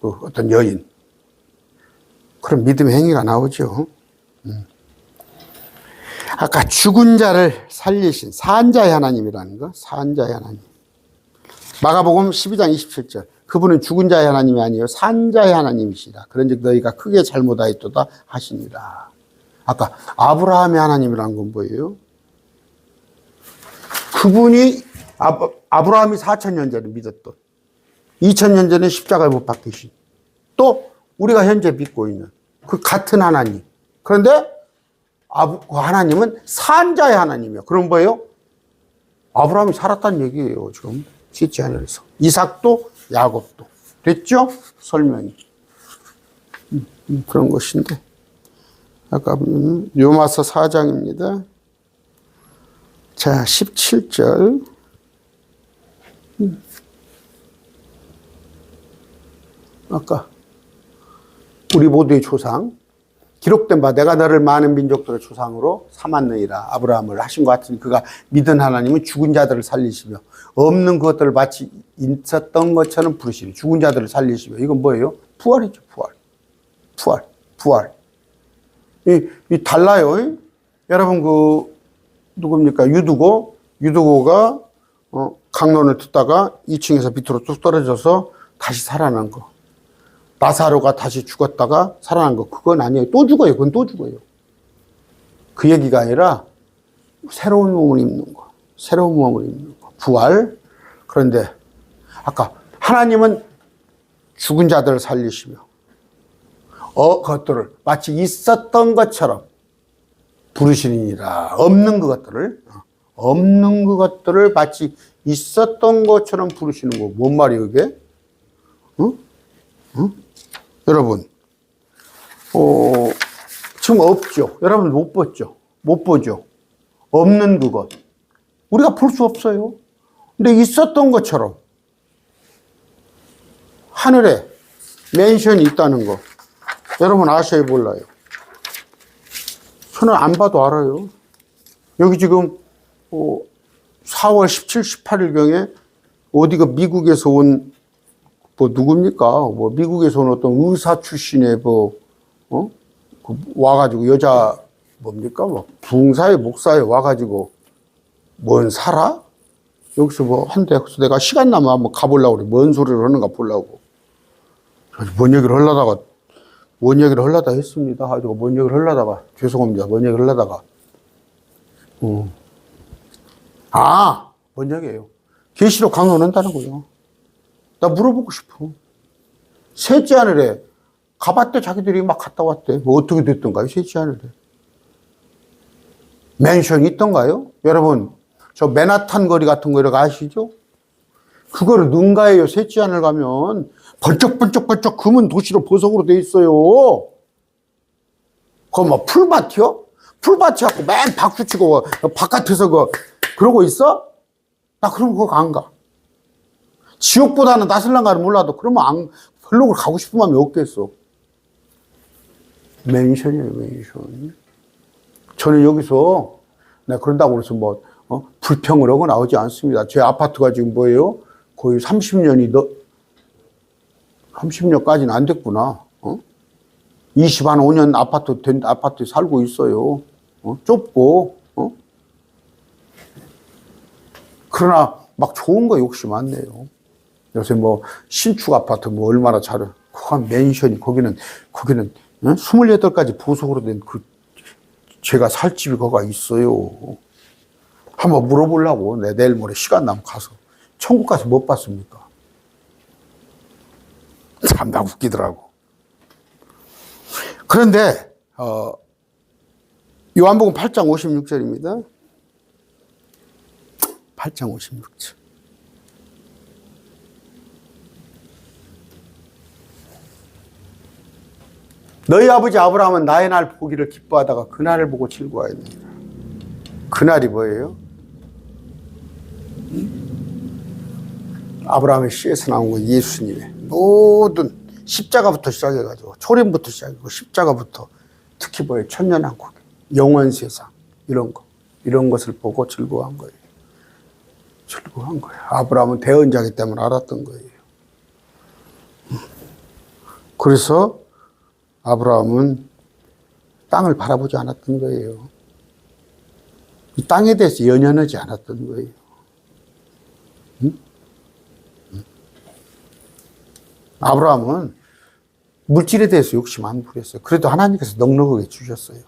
그 어떤 여인. 그런 믿음의 행위가 나오죠. 아까 죽은 자를 살리신 산자의 하나님이라는 거. 산자의 하나님. 마가복음 12장 27절. 그분은 죽은 자의 하나님이 아니요 산자의 하나님이시라. 그런즉 너희가 크게 잘못하였도다 하시니라. 아까 아브라함의 하나님이라는 건 뭐예요? 그분이 아브라함이 4,000년 전에 믿었던 2,000년 전에 십자가에 못 박히신 또 우리가 현재 믿고 있는 그 같은 하나님. 그런데 그 하나님은 산자의 하나님이에요. 그럼 뭐예요? 아브라함이 살았다는 얘기예요. 지금 셋째 하늘에서 이삭도 야곱도 됐죠? 설명이 그런 것인데 아까 요마서 4장입니다. 자 17절 아까 우리 모두의 조상 기록된 바 내가 너를 많은 민족들의 조상으로 삼았느니라. 아브라함을 하신 것 같으니 그가 믿은 하나님은 죽은 자들을 살리시며 없는 것들을 마치 있었던 것처럼 부르시니 죽은 자들을 살리시며 이건 뭐예요? 부활이죠. 부활. 이 달라요. 여러분 그 누굽니까? 유두고가 강론을 듣다가 2층에서 밑으로 뚝 떨어져서 다시 살아난 거. 나사로가 다시 죽었다가 살아난 거. 그건 아니에요. 또 죽어요. 그건 또 죽어요. 그 얘기가 아니라 새로운 몸을 입는 거. 새로운 몸을 입는 거. 부활. 그런데 아까 하나님은 죽은 자들을 살리시며 그것들을 마치 있었던 것처럼 부르시니라. 없는 그것들을 마치 있었던 것처럼 부르시는 거. 뭔 말이에요 이게? 응? 여러분 지금 없죠. 여러분 못 보죠. 없는 그것 우리가 볼 수 없어요. 근데 있었던 것처럼 하늘에 맨션이 있다는 거 여러분 아셔야 몰라요. 저는 안 봐도 알아요. 여기 지금 4월 17, 18일경에 어디가 미국에서 온 누굽니까? 미국에서 온 어떤 의사 출신의 와가지고 여자 뭡니까? 부흥사회 목사에 와가지고 뭔 살아? 여기서 한대. 그래서 내가 시간 나면 한번 가보려고 그래. 뭔 소리를 하는가 보려고. 뭔 얘기를 하려다 했습니다. 가지고 뭔 얘기를 하려다가 죄송합니다. 뭔 얘기를 하려다가 뭔 얘기예요? 계시록 강론한다는 거죠. 나 물어보고 싶어. 셋째 하늘에 가봤대. 자기들이 막 갔다 왔대. 어떻게 됐던가요? 셋째 하늘에 맨션이 있던가요? 여러분, 저 맨하탄 거리 같은 거 이렇게 아시죠? 그거를 능가해요. 셋째 하늘 가면 번쩍번쩍번쩍 금은 도시로 보석으로 돼 있어요. 그거 풀밭이요? 풀밭이 갖고 맨 박수치고 바깥에서 그러고 있어? 나 그럼 그거 안 가. 지옥보다는 낫을랑가는 몰라도 그러면 별로 가고 싶은 마음이 없겠어. 맨션이에요, 맨션. 저는 여기서 내가 그런다고 그래서 불평을 하고 나오지 않습니다. 제 아파트가 지금 뭐예요? 거의 30년까지는 안 됐구나. 25년 된 아파트에 살고 있어요. 좁고, 그러나 막 좋은 거 욕심 많네요. 요새 신축 아파트 얼마나 잘해. 그건 맨션이, 거기는 28가지 보석으로 된 제가 살 집이 거가 있어요. 한번 물어보려고. 내일 모레 시간 나면 가서. 천국 가서 못 봤습니까? 참, 나 웃기더라고. 그런데, 요한복음 8장 56절입니다. 8장 56절. 너희 아버지 아브라함은 나의 날 보기를 기뻐하다가 그날을 보고 즐거워했느니라. 그날이 뭐예요? 아브라함의 씨에서 나온 건 예수님의 모든 십자가부터 시작해가지고 초림부터 시작하고 십자가부터 특히 뭐예요? 천년왕국, 영원 세상 이런 것을 보고 즐거워한 거예요. 즐거워한 거예요. 아브라함은 대언자이기 때문에 알았던 거예요. 그래서 아브라함은 땅을 바라보지 않았던 거예요. 이 땅에 대해서 연연하지 않았던 거예요. 아브라함은 물질에 대해서 욕심 안 부렸어요. 그래도 하나님께서 넉넉하게 주셨어요.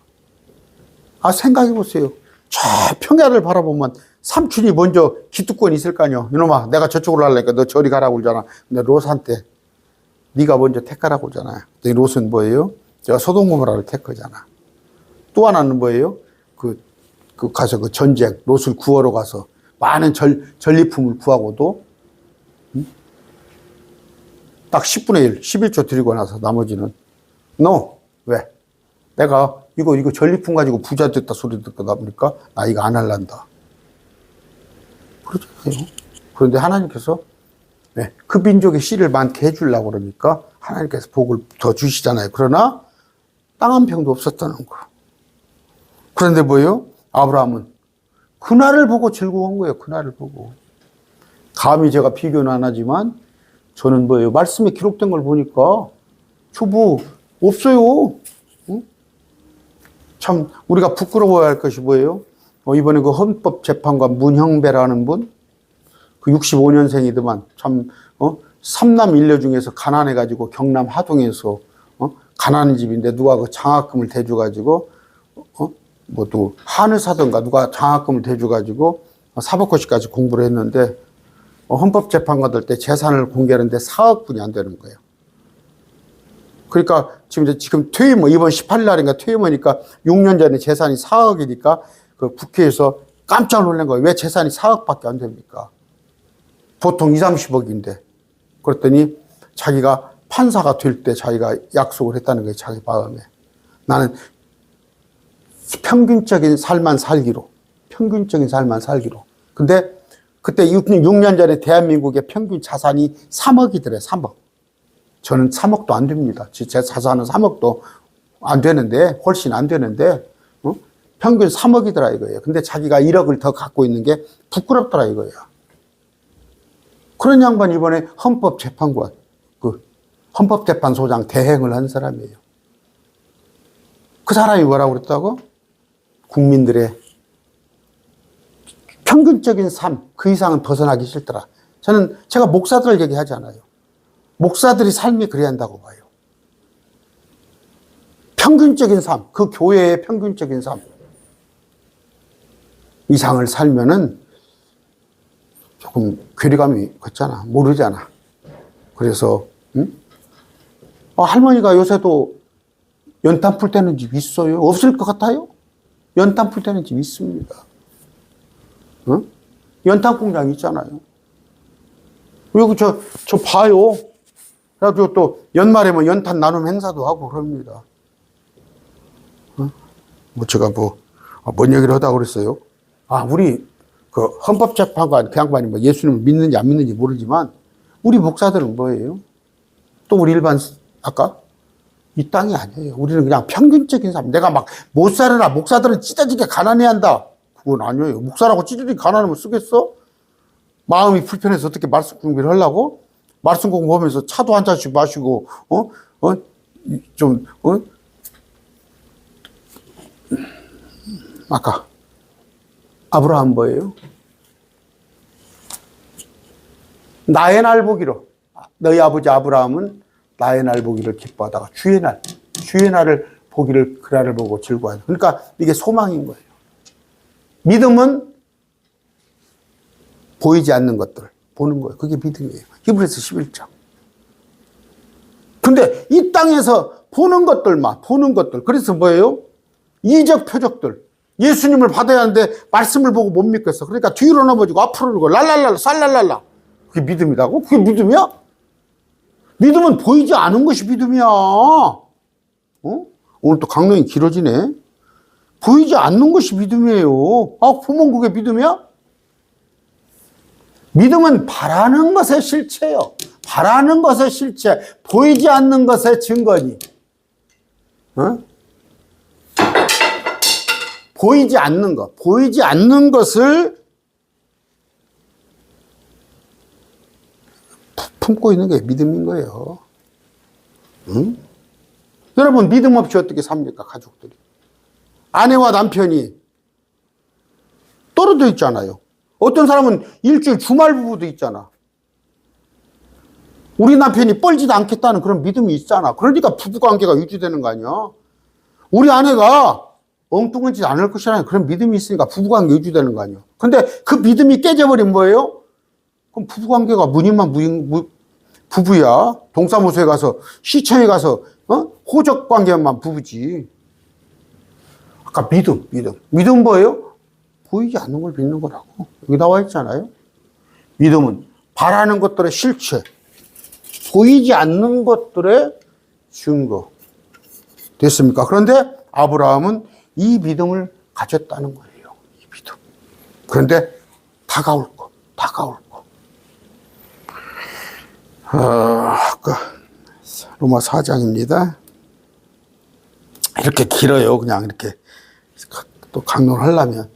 생각해 보세요. 저 평야를 바라보면 삼촌이 먼저 기득권이 있을 거 아니요. 이놈아, 내가 저쪽으로 가려니까 너 저리 가라고 그러잖아. 근데 롯한테 네가 먼저 택하라고 그러잖아요. 롯은 뭐예요? 제가 소돔 고모라를 택하잖아. 또 하나는 뭐예요? 가서 전쟁, 롯을 구하러 가서 많은 전리품을 구하고도 딱 10분의 1, 11조 드리고 나서 나머지는 왜? 내가 이거 전리품 가지고 부자 됐다 소리 듣다 보니까 나 이거 안 할란다. 그러잖아요. 그런데 하나님께서 그 민족의 씨를 많게 해주려고 그러니까 하나님께서 복을 더 주시잖아요. 그러나 땅 한 평도 없었다는 거. 그런데 뭐예요? 아브라함은 그날을 보고 즐거운 거예요. 그날을 보고. 감히 제가 비교는 안 하지만 저는 뭐예요? 말씀에 기록된 걸 보니까 주부 없어요. 응? 참 우리가 부끄러워야 할 것이 뭐예요? 이번에 그 헌법재판관 문형배라는 분, 그 65년생이더만 참 삼남 일녀 중에서 가난해가지고 경남 하동에서 가난한 집인데 누가 그 장학금을 대줘가지고 또 한을 사던가 누가 장학금을 대줘가지고 사법고시까지 공부를 했는데 헌법재판관들 때 재산을 공개하는데 4억분이 안 되는 거예요. 그러니까 지금 퇴임, 이번 18일 날인가 퇴임하니까 6년 전에 재산이 4억이니까 그 국회에서 깜짝 놀란 거예요. 왜 재산이 4억밖에 안 됩니까? 보통 2, 30억인데. 그랬더니 자기가 판사가 될 때 자기가 약속을 했다는 거예요. 자기 마음에. 나는 평균적인 삶만 살기로. 근데 그때 6년 전에 대한민국의 평균 자산이 3억이더래요. 3억. 저는 3억도 안 됩니다. 제 자산은 3억도 안 되는데, 훨씬 안 되는데, 평균 3억이더라 이거예요. 근데 자기가 1억을 더 갖고 있는 게 부끄럽더라 이거예요. 그런 양반 이번에 헌법재판관, 그 헌법재판소장 대행을 한 사람이에요. 그 사람이 뭐라고 그랬다고? 국민들의 평균적인 삶, 그 이상은 벗어나기 싫더라. 제가 목사들을 얘기하지 않아요. 목사들이 삶이 그래야 한다고 봐요. 평균적인 삶, 그 교회의 평균적인 삶 이상을 살면은 조금 괴리감이 걷잖아. 모르잖아. 그래서 할머니가 요새도 연탄 풀 때는 집 있어요? 없을 것 같아요? 연탄 풀 때는 집 있습니다. 연탄 공장 있잖아요. 여기 저 봐요. 그래가지고 또 연말에 뭐 연탄 나눔 행사도 하고 그럽니다. 제가 뭔 얘기를 하다고 그랬어요? 우리 그 헌법재판관 그 양반이 뭐 예수님을 믿는지 안 믿는지 모르지만 우리 목사들은 뭐예요? 또 우리 일반 아까 이 땅이 아니에요. 우리는 그냥 평균적인 삶. 내가 막 못 살아라. 목사들은 찢어지게 가난해야 한다. 그건 아니에요. 목사라고 찢어지게 가난하면 쓰겠어? 마음이 불편해서 어떻게 말씀 공부를 하려고? 말씀 공부하면서 차도 한 잔씩 마시고 아까 아브라함 뭐예요? 나의 날 보기로 너희 아버지 아브라함은 나의 날 보기를 기뻐하다가 주의 날을 보기를 그날을 보고 즐거워하는. 그러니까 이게 소망인 거예요. 믿음은 보이지 않는 것들 보는 거예요. 그게 믿음이에요. 히브리서 11장. 근데 이 땅에서 보는 것들. 그래서 뭐예요? 이적 표적들. 예수님을 받아야 하는데 말씀을 보고 못 믿겠어. 그러니까 뒤로 넘어지고 앞으로 오고 랄랄랄라 쌀랄랄라. 그게 믿음이라고? 그게 믿음이야? 믿음은 보이지 않은 것이 믿음이야. 오늘 또 강론이 길어지네. 보이지 않는 것이 믿음이에요. 보면 그게 믿음이야? 믿음은 바라는 것의 실체예요. 바라는 것의 실체. 보이지 않는 것의 증거니. 보이지 않는 것을 품고 있는 게 믿음인 거예요. 여러분, 믿음 없이 어떻게 삽니까, 가족들이? 아내와 남편이 떨어져 있잖아요. 어떤 사람은 일주일 주말 부부도 있잖아. 우리 남편이 뻘지도 않겠다는 그런 믿음이 있잖아. 그러니까 부부관계가 유지되는 거 아니야. 우리 아내가 엉뚱하지 않을 것이라는 그런 믿음이 있으니까 부부관계 유지되는 거 아니야. 근데 그 믿음이 깨져버린 뭐예요? 그럼 부부관계가 무늬만 부부야. 동사무소에 가서, 시청에 가서, 호적관계만 부부지. 아까 믿음 뭐예요? 보이지 않는 걸 믿는 거라고. 여기 나와 있잖아요. 믿음은 바라는 것들의 실체, 보이지 않는 것들의 증거. 됐습니까? 그런데 아브라함은 이 믿음을 가졌다는 거예요. 이 믿음. 그런데 다가올 거. 아까 로마 4장입니다. 이렇게 길어요. 그냥 이렇게 또 강론을 하려면.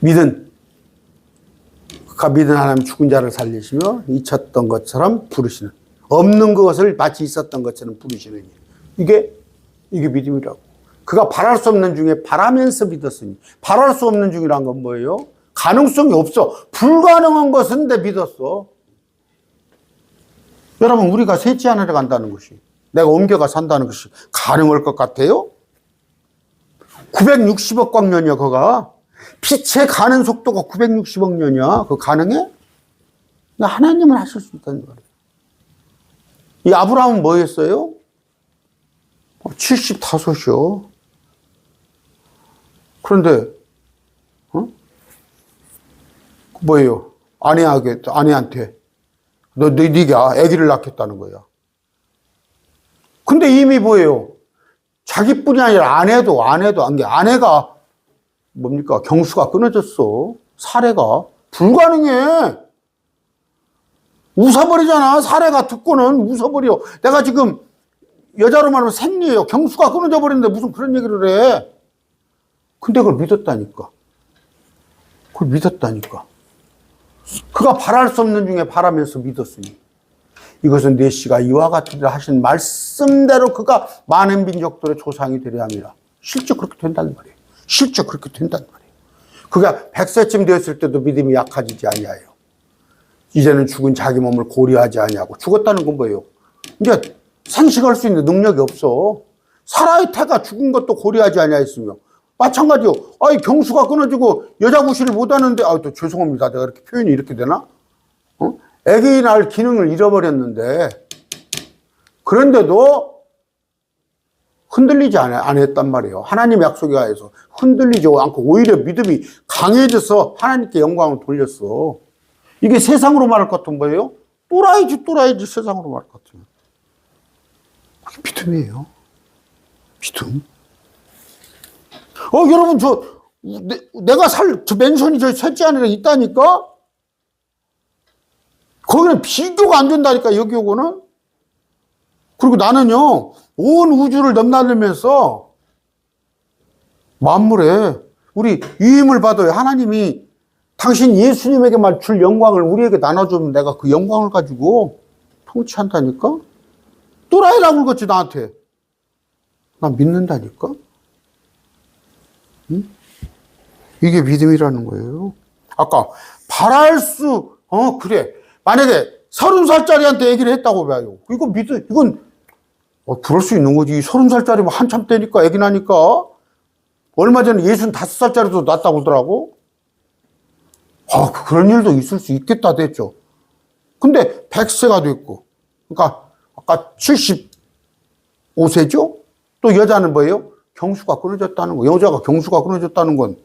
믿은 하나님 죽은 자를 살리시며 잊혔던 것처럼 부르시는, 없는 것을 마치 있었던 것처럼 부르시는 일. 이게 믿음이라고. 그가 바랄 수 없는 중에 바라면서 믿었으니. 바랄 수 없는 중이란 건 뭐예요? 가능성이 없어. 불가능한 것은 내 믿었어. 여러분, 우리가 셋째 하늘에 간다는 것이, 내가 옮겨가 산다는 것이 가능할 것 같아요? 960억 광년이야, 그가. 빛의 가는 속도가 960억 년이야. 그거 가능해? 하나님은 하실 수 있다는 거예요. 이 아브라함은 뭐 했어요? 75이요. 그런데, 뭐예요? 아내한테, 네가 아기를 낳겠다는 거야. 근데 이미 뭐예요? 자기뿐이 아니라 아내가 뭡니까? 경수가 끊어졌어. 사례가 불가능해. 웃어버리잖아. 사례가 듣고는 웃어버려. 내가 지금 여자로 말하면 생리예요. 경수가 끊어져 버렸는데 무슨 그런 얘기를 해. 근데 그걸 믿었다니까. 그걸 믿었다니까. 그가 바랄 수 없는 중에 바라면서 믿었으니. 이것은 내시가 이와 같으리라 하신 말씀대로 그가 많은 민족들의 조상이 되려 함이라. 실제 그렇게 된다는 말이에요. 실제 그렇게 된다는 말이에요. 그가 100세쯤 되었을 때도 믿음이 약해지지 아니하여 이제는 죽은 자기 몸을 고려하지 아니하고. 죽었다는 건 뭐예요? 이제 생식할 수 있는 능력이 없어. 사라의 태가 죽은 것도 고려하지 아니하였으며. 마찬가지요. 아이, 경수가 끊어지고 여자 구실을 못하는데, 또 죄송합니다. 내가 이렇게 표현이 이렇게 되나? 애기 낳을 기능을 잃어버렸는데, 그런데도 흔들리지 안 했단 말이에요. 하나님의 약속에 하여서 흔들리지 않고 오히려 믿음이 강해져서 하나님께 영광을 돌렸어. 이게 세상으로 말할 것 같은 거예요? 또라이지 세상으로 말할 것 같으면. 그게 믿음이에요. 믿음. 여러분, 내가 저 맨션이 저 셋째 안에 있다니까? 거기는 비교가 안 된다니까, 여기 오고는. 그리고 나는요, 온 우주를 넘나들면서 만물에 우리 유임을 받아요. 하나님이 당신 예수님에게만 줄 영광을 우리에게 나눠주면 내가 그 영광을 가지고 통치한다니까? 또라이라고 그러겠지, 나한테. 나 믿는다니까? 응? 이게 믿음이라는 거예요. 아까 그래. 만약에 30살짜리한테 얘기를 했다고 봐요. 이건 그럴 수 있는 거지. 30살짜리면 한참 때니까, 애기 나니까. 얼마 전에 65살짜리도 낳았다고 하더라고. 그런 일도 있을 수 있겠다 됐죠. 근데 100세가 됐고. 그러니까, 아까 75세죠? 또 여자는 뭐예요? 경수가 끊어졌다는 거. 여자가 경수가 끊어졌다는 건.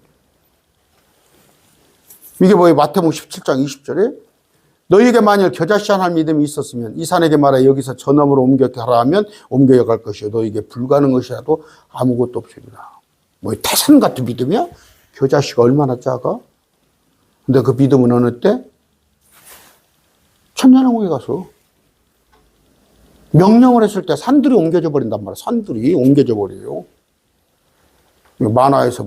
이게 뭐예요? 마태복음 17장 20절에. 너희에게 만일 겨자씨 하나 믿음이 있었으면 이 산에게 말해 여기서 저 너머로 옮겨가라 하면 옮겨갈 것이요 너희에게 불가능한 것이라도 아무것도 없으리라. 뭐 태산 같은 믿음이야? 겨자씨가 얼마나 작아? 근데 그 믿음은 어느 때? 천년왕국에 가서 명령을 했을 때 산들이 옮겨져 버린단 말이야. 산들이 옮겨져 버려요. 만화에서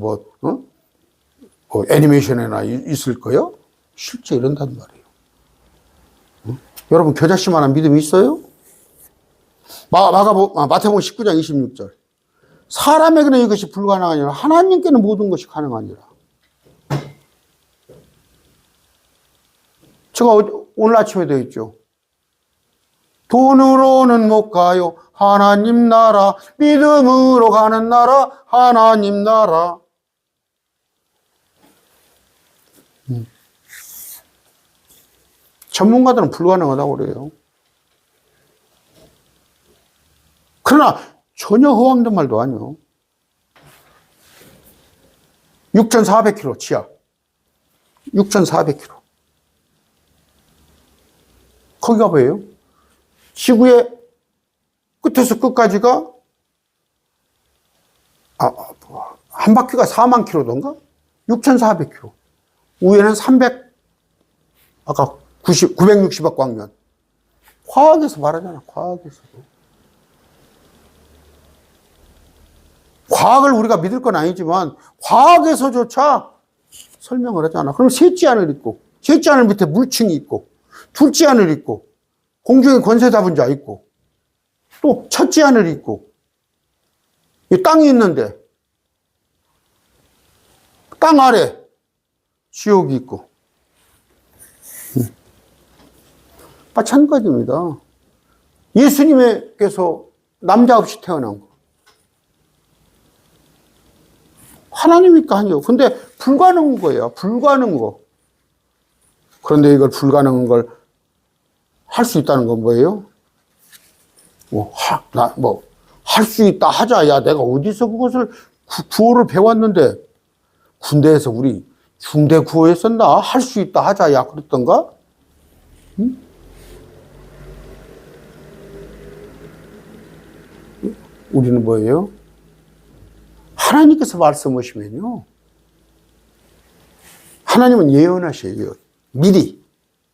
애니메이션에나 있을 거요? 실제 이런단 말이에요. 여러분, 겨자씨만한 믿음이 있어요? 마태복음 19장 26절. 사람에게는 이것이 불가능하니라 하나님께는 모든 것이 가능하니라. 제가 오늘 아침에도 했죠. 돈으로는 못 가요. 하나님 나라. 믿음으로 가는 나라. 하나님 나라. 전문가들은 불가능하다고 그래요. 그러나 전혀 허황된 말도 아니요. 6,400km 지하. 6,400km. 거기가 뭐예요? 지구의 끝에서 끝까지가 한 바퀴가 4만 킬로던가? 6,400km. 위에는 960억 광년. 과학에서 말하잖아, 과학에서. 과학을 우리가 믿을 건 아니지만, 과학에서조차 설명을 하잖아. 그럼 셋째 하늘 있고, 셋째 하늘 밑에 물층이 있고, 둘째 하늘 있고, 공중에 권세 잡은 자 있고, 또 첫째 하늘 있고, 이 땅이 있는데, 땅 아래 지옥이 있고, 마찬가지입니다. 예수님께서 남자 없이 태어난 거. 하나님이니까 아니요. 근데 불가능한 거예요. 불가능한 거. 그런데 이걸 불가능한 걸 할 수 있다는 건 뭐예요? 할 수 있다 하자. 야, 내가 어디서 그것을 구호를 배웠는데, 군대에서 우리 중대 구호였었나? 할 수 있다 하자. 야, 그랬던가? 응? 우리는 뭐예요? 하나님께서 말씀하시면요. 하나님은 예언하셔요. 미리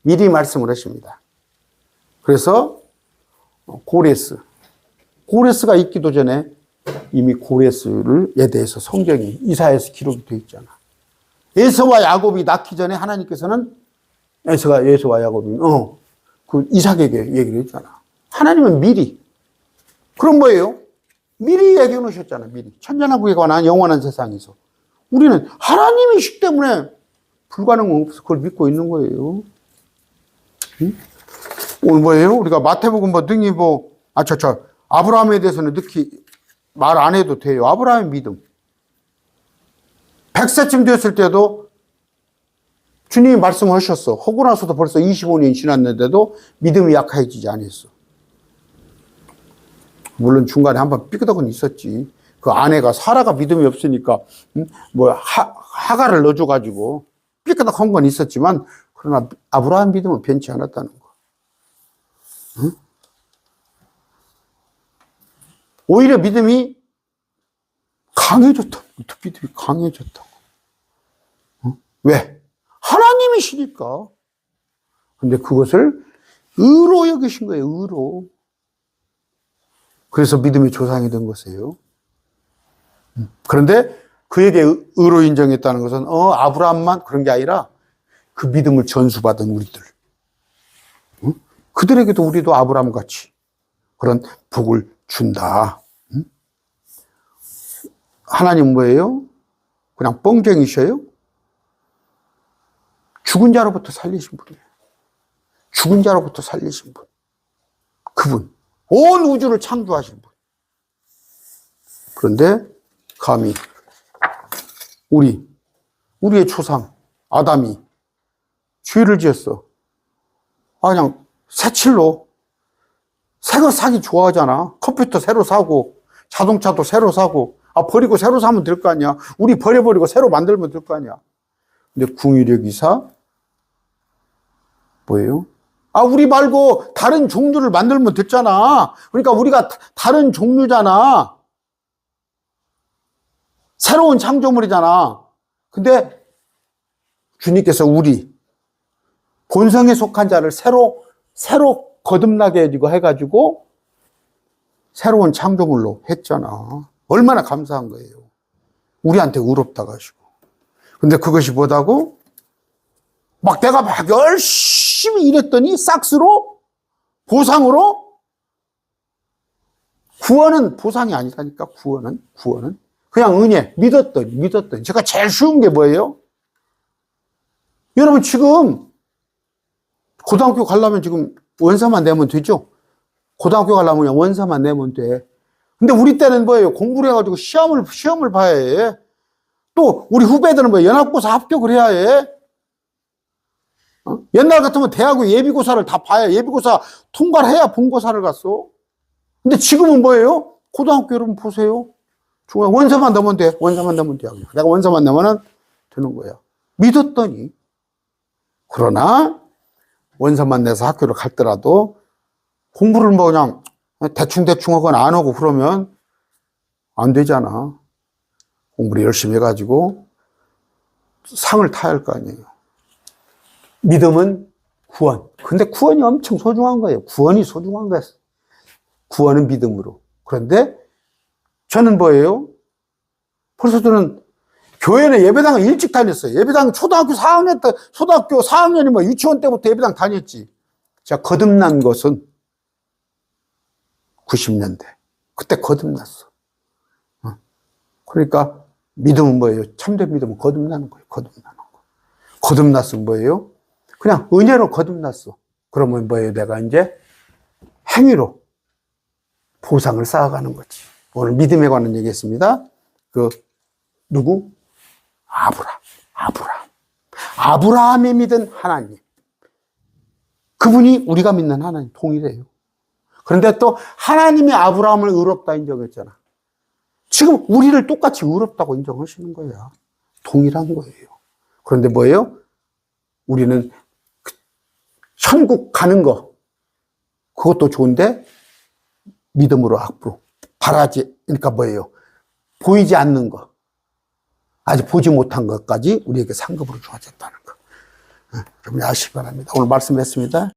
말씀을 하십니다. 그래서 고레스, 고레스가 있기도 전에 이미 고레스에 대해서 성경이 이사야에서 기록이 되어 있잖아. 에서와 야곱이 낳기 전에 하나님께서는 에서와 야곱이 그 이삭에게 얘기를 했잖아. 하나님은 미리. 그럼 뭐예요? 미리 얘기해 놓으셨잖아. 미리. 천년왕국에 관한 영원한 세상에서. 우리는 하나님이시기 때문에 불가능은 없어. 그걸 믿고 있는 거예요. 응? 오늘 뭐예요? 우리가 마태복음 능히 아브라함에 대해서는 특히 말 안 해도 돼요. 아브라함의 믿음. 100세쯤 되었을 때도 주님이 말씀하셨어. 하고 나서도 벌써 25년이 지났는데도 믿음이 약해지지 않았어. 물론 중간에 한번 삐끗하고는 있었지. 그 아내가 사라가 믿음이 없으니까 하가를 넣어줘가지고 삐끗한 건 있었지만 그러나 아브라함 믿음은 변치 않았다는 거. 응? 오히려 믿음이 강해졌다. 믿음이 강해졌다고. 응? 왜? 하나님이시니까. 근데 그것을 의로 여기신 거예요. 의로. 그래서 믿음의 조상이 된 것이에요. 그런데 그에게 의로 인정했다는 것은 아브라함만 그런 게 아니라 그 믿음을 전수받은 우리들. 응? 그들에게도 우리도 아브라함같이 그런 복을 준다. 응? 하나님 뭐예요? 그냥 뻥쟁이셔요? 죽은 자로부터 살리신 분이에요. 죽은 자로부터 살리신 분. 그분. 온 우주를 창조하신 분. 그런데 감히 우리의 조상 아담이 죄를 지었어. 그냥 새칠로 새 거 사기 좋아하잖아. 컴퓨터 새로 사고 자동차도 새로 사고 버리고 새로 사면 될 거 아니야. 우리 버려버리고 새로 만들면 될 거 아니야. 근데 궁유력이사 뭐예요? 우리 말고 다른 종류를 만들면 됐잖아. 그러니까 우리가 다른 종류잖아. 새로운 창조물이잖아. 근데 주님께서 우리 본성에 속한 자를 새로 거듭나게 해가지고 새로운 창조물로 했잖아. 얼마나 감사한 거예요. 우리한테 의롭다고 하시고. 근데 그것이 뭐다고? 내가 열심히 일했더니 싹스로 보상으로 구원은 보상이 아니라니까. 구원은 그냥 은혜. 믿었더니 제가 제일 쉬운 게 뭐예요? 여러분 지금 고등학교 가려면 지금 원서만 내면 되죠? 고등학교 가려면 원서만 내면 돼. 근데 우리 때는 뭐예요? 공부를 해가지고 시험을 봐야 해. 또 우리 후배들은 연합고사 합격을 해야 해. 옛날 같으면 대학의 예비고사를 다 봐야 예비고사 통과를 해야 본고사를 갔어. 근데 지금은 뭐예요? 고등학교 여러분 보세요. 중간 원서만 넣으면 돼. 내가 원서만 넣으면 되는 거야. 믿었더니. 그러나 원서만 내서 학교를 갔더라도 공부를 그냥 대충 하거나 안 하고 그러면 안 되잖아. 공부를 열심히 해가지고 상을 타야 할 거 아니에요. 믿음은 구원. 근데 구원이 엄청 소중한 거예요. 구원이 소중한 거예요. 구원은 믿음으로. 그런데 저는 뭐예요? 벌써 저는 교회는 예배당을 일찍 다녔어요. 예배당 초등학교 4학년이면 유치원 때부터 예배당 다녔지. 제가 거듭난 것은 90년대. 그때 거듭났어. 그러니까 믿음은 뭐예요? 참된 믿음은 거듭나는 거예요. 거듭났으면 뭐예요? 그냥 은혜로 거듭났어. 그러면 뭐예요? 내가 이제 행위로 보상을 쌓아가는 거지. 오늘 믿음에 관한 얘기했습니다. 누구? 아브라함이 믿은 하나님. 그분이 우리가 믿는 하나님 동일해요. 그런데 또 하나님이 아브라함을 의롭다 인정했잖아. 지금 우리를 똑같이 의롭다고 인정하시는 거야. 동일한 거예요. 그런데 뭐예요? 우리는 천국 가는 거 그것도 좋은데 믿음으로 앞으로 그러니까 뭐예요? 보이지 않는 거, 아직 보지 못한 것까지 우리에게 상급으로 주어졌다는 거. 여러분이 아시기 바랍니다. 오늘 말씀했습니다.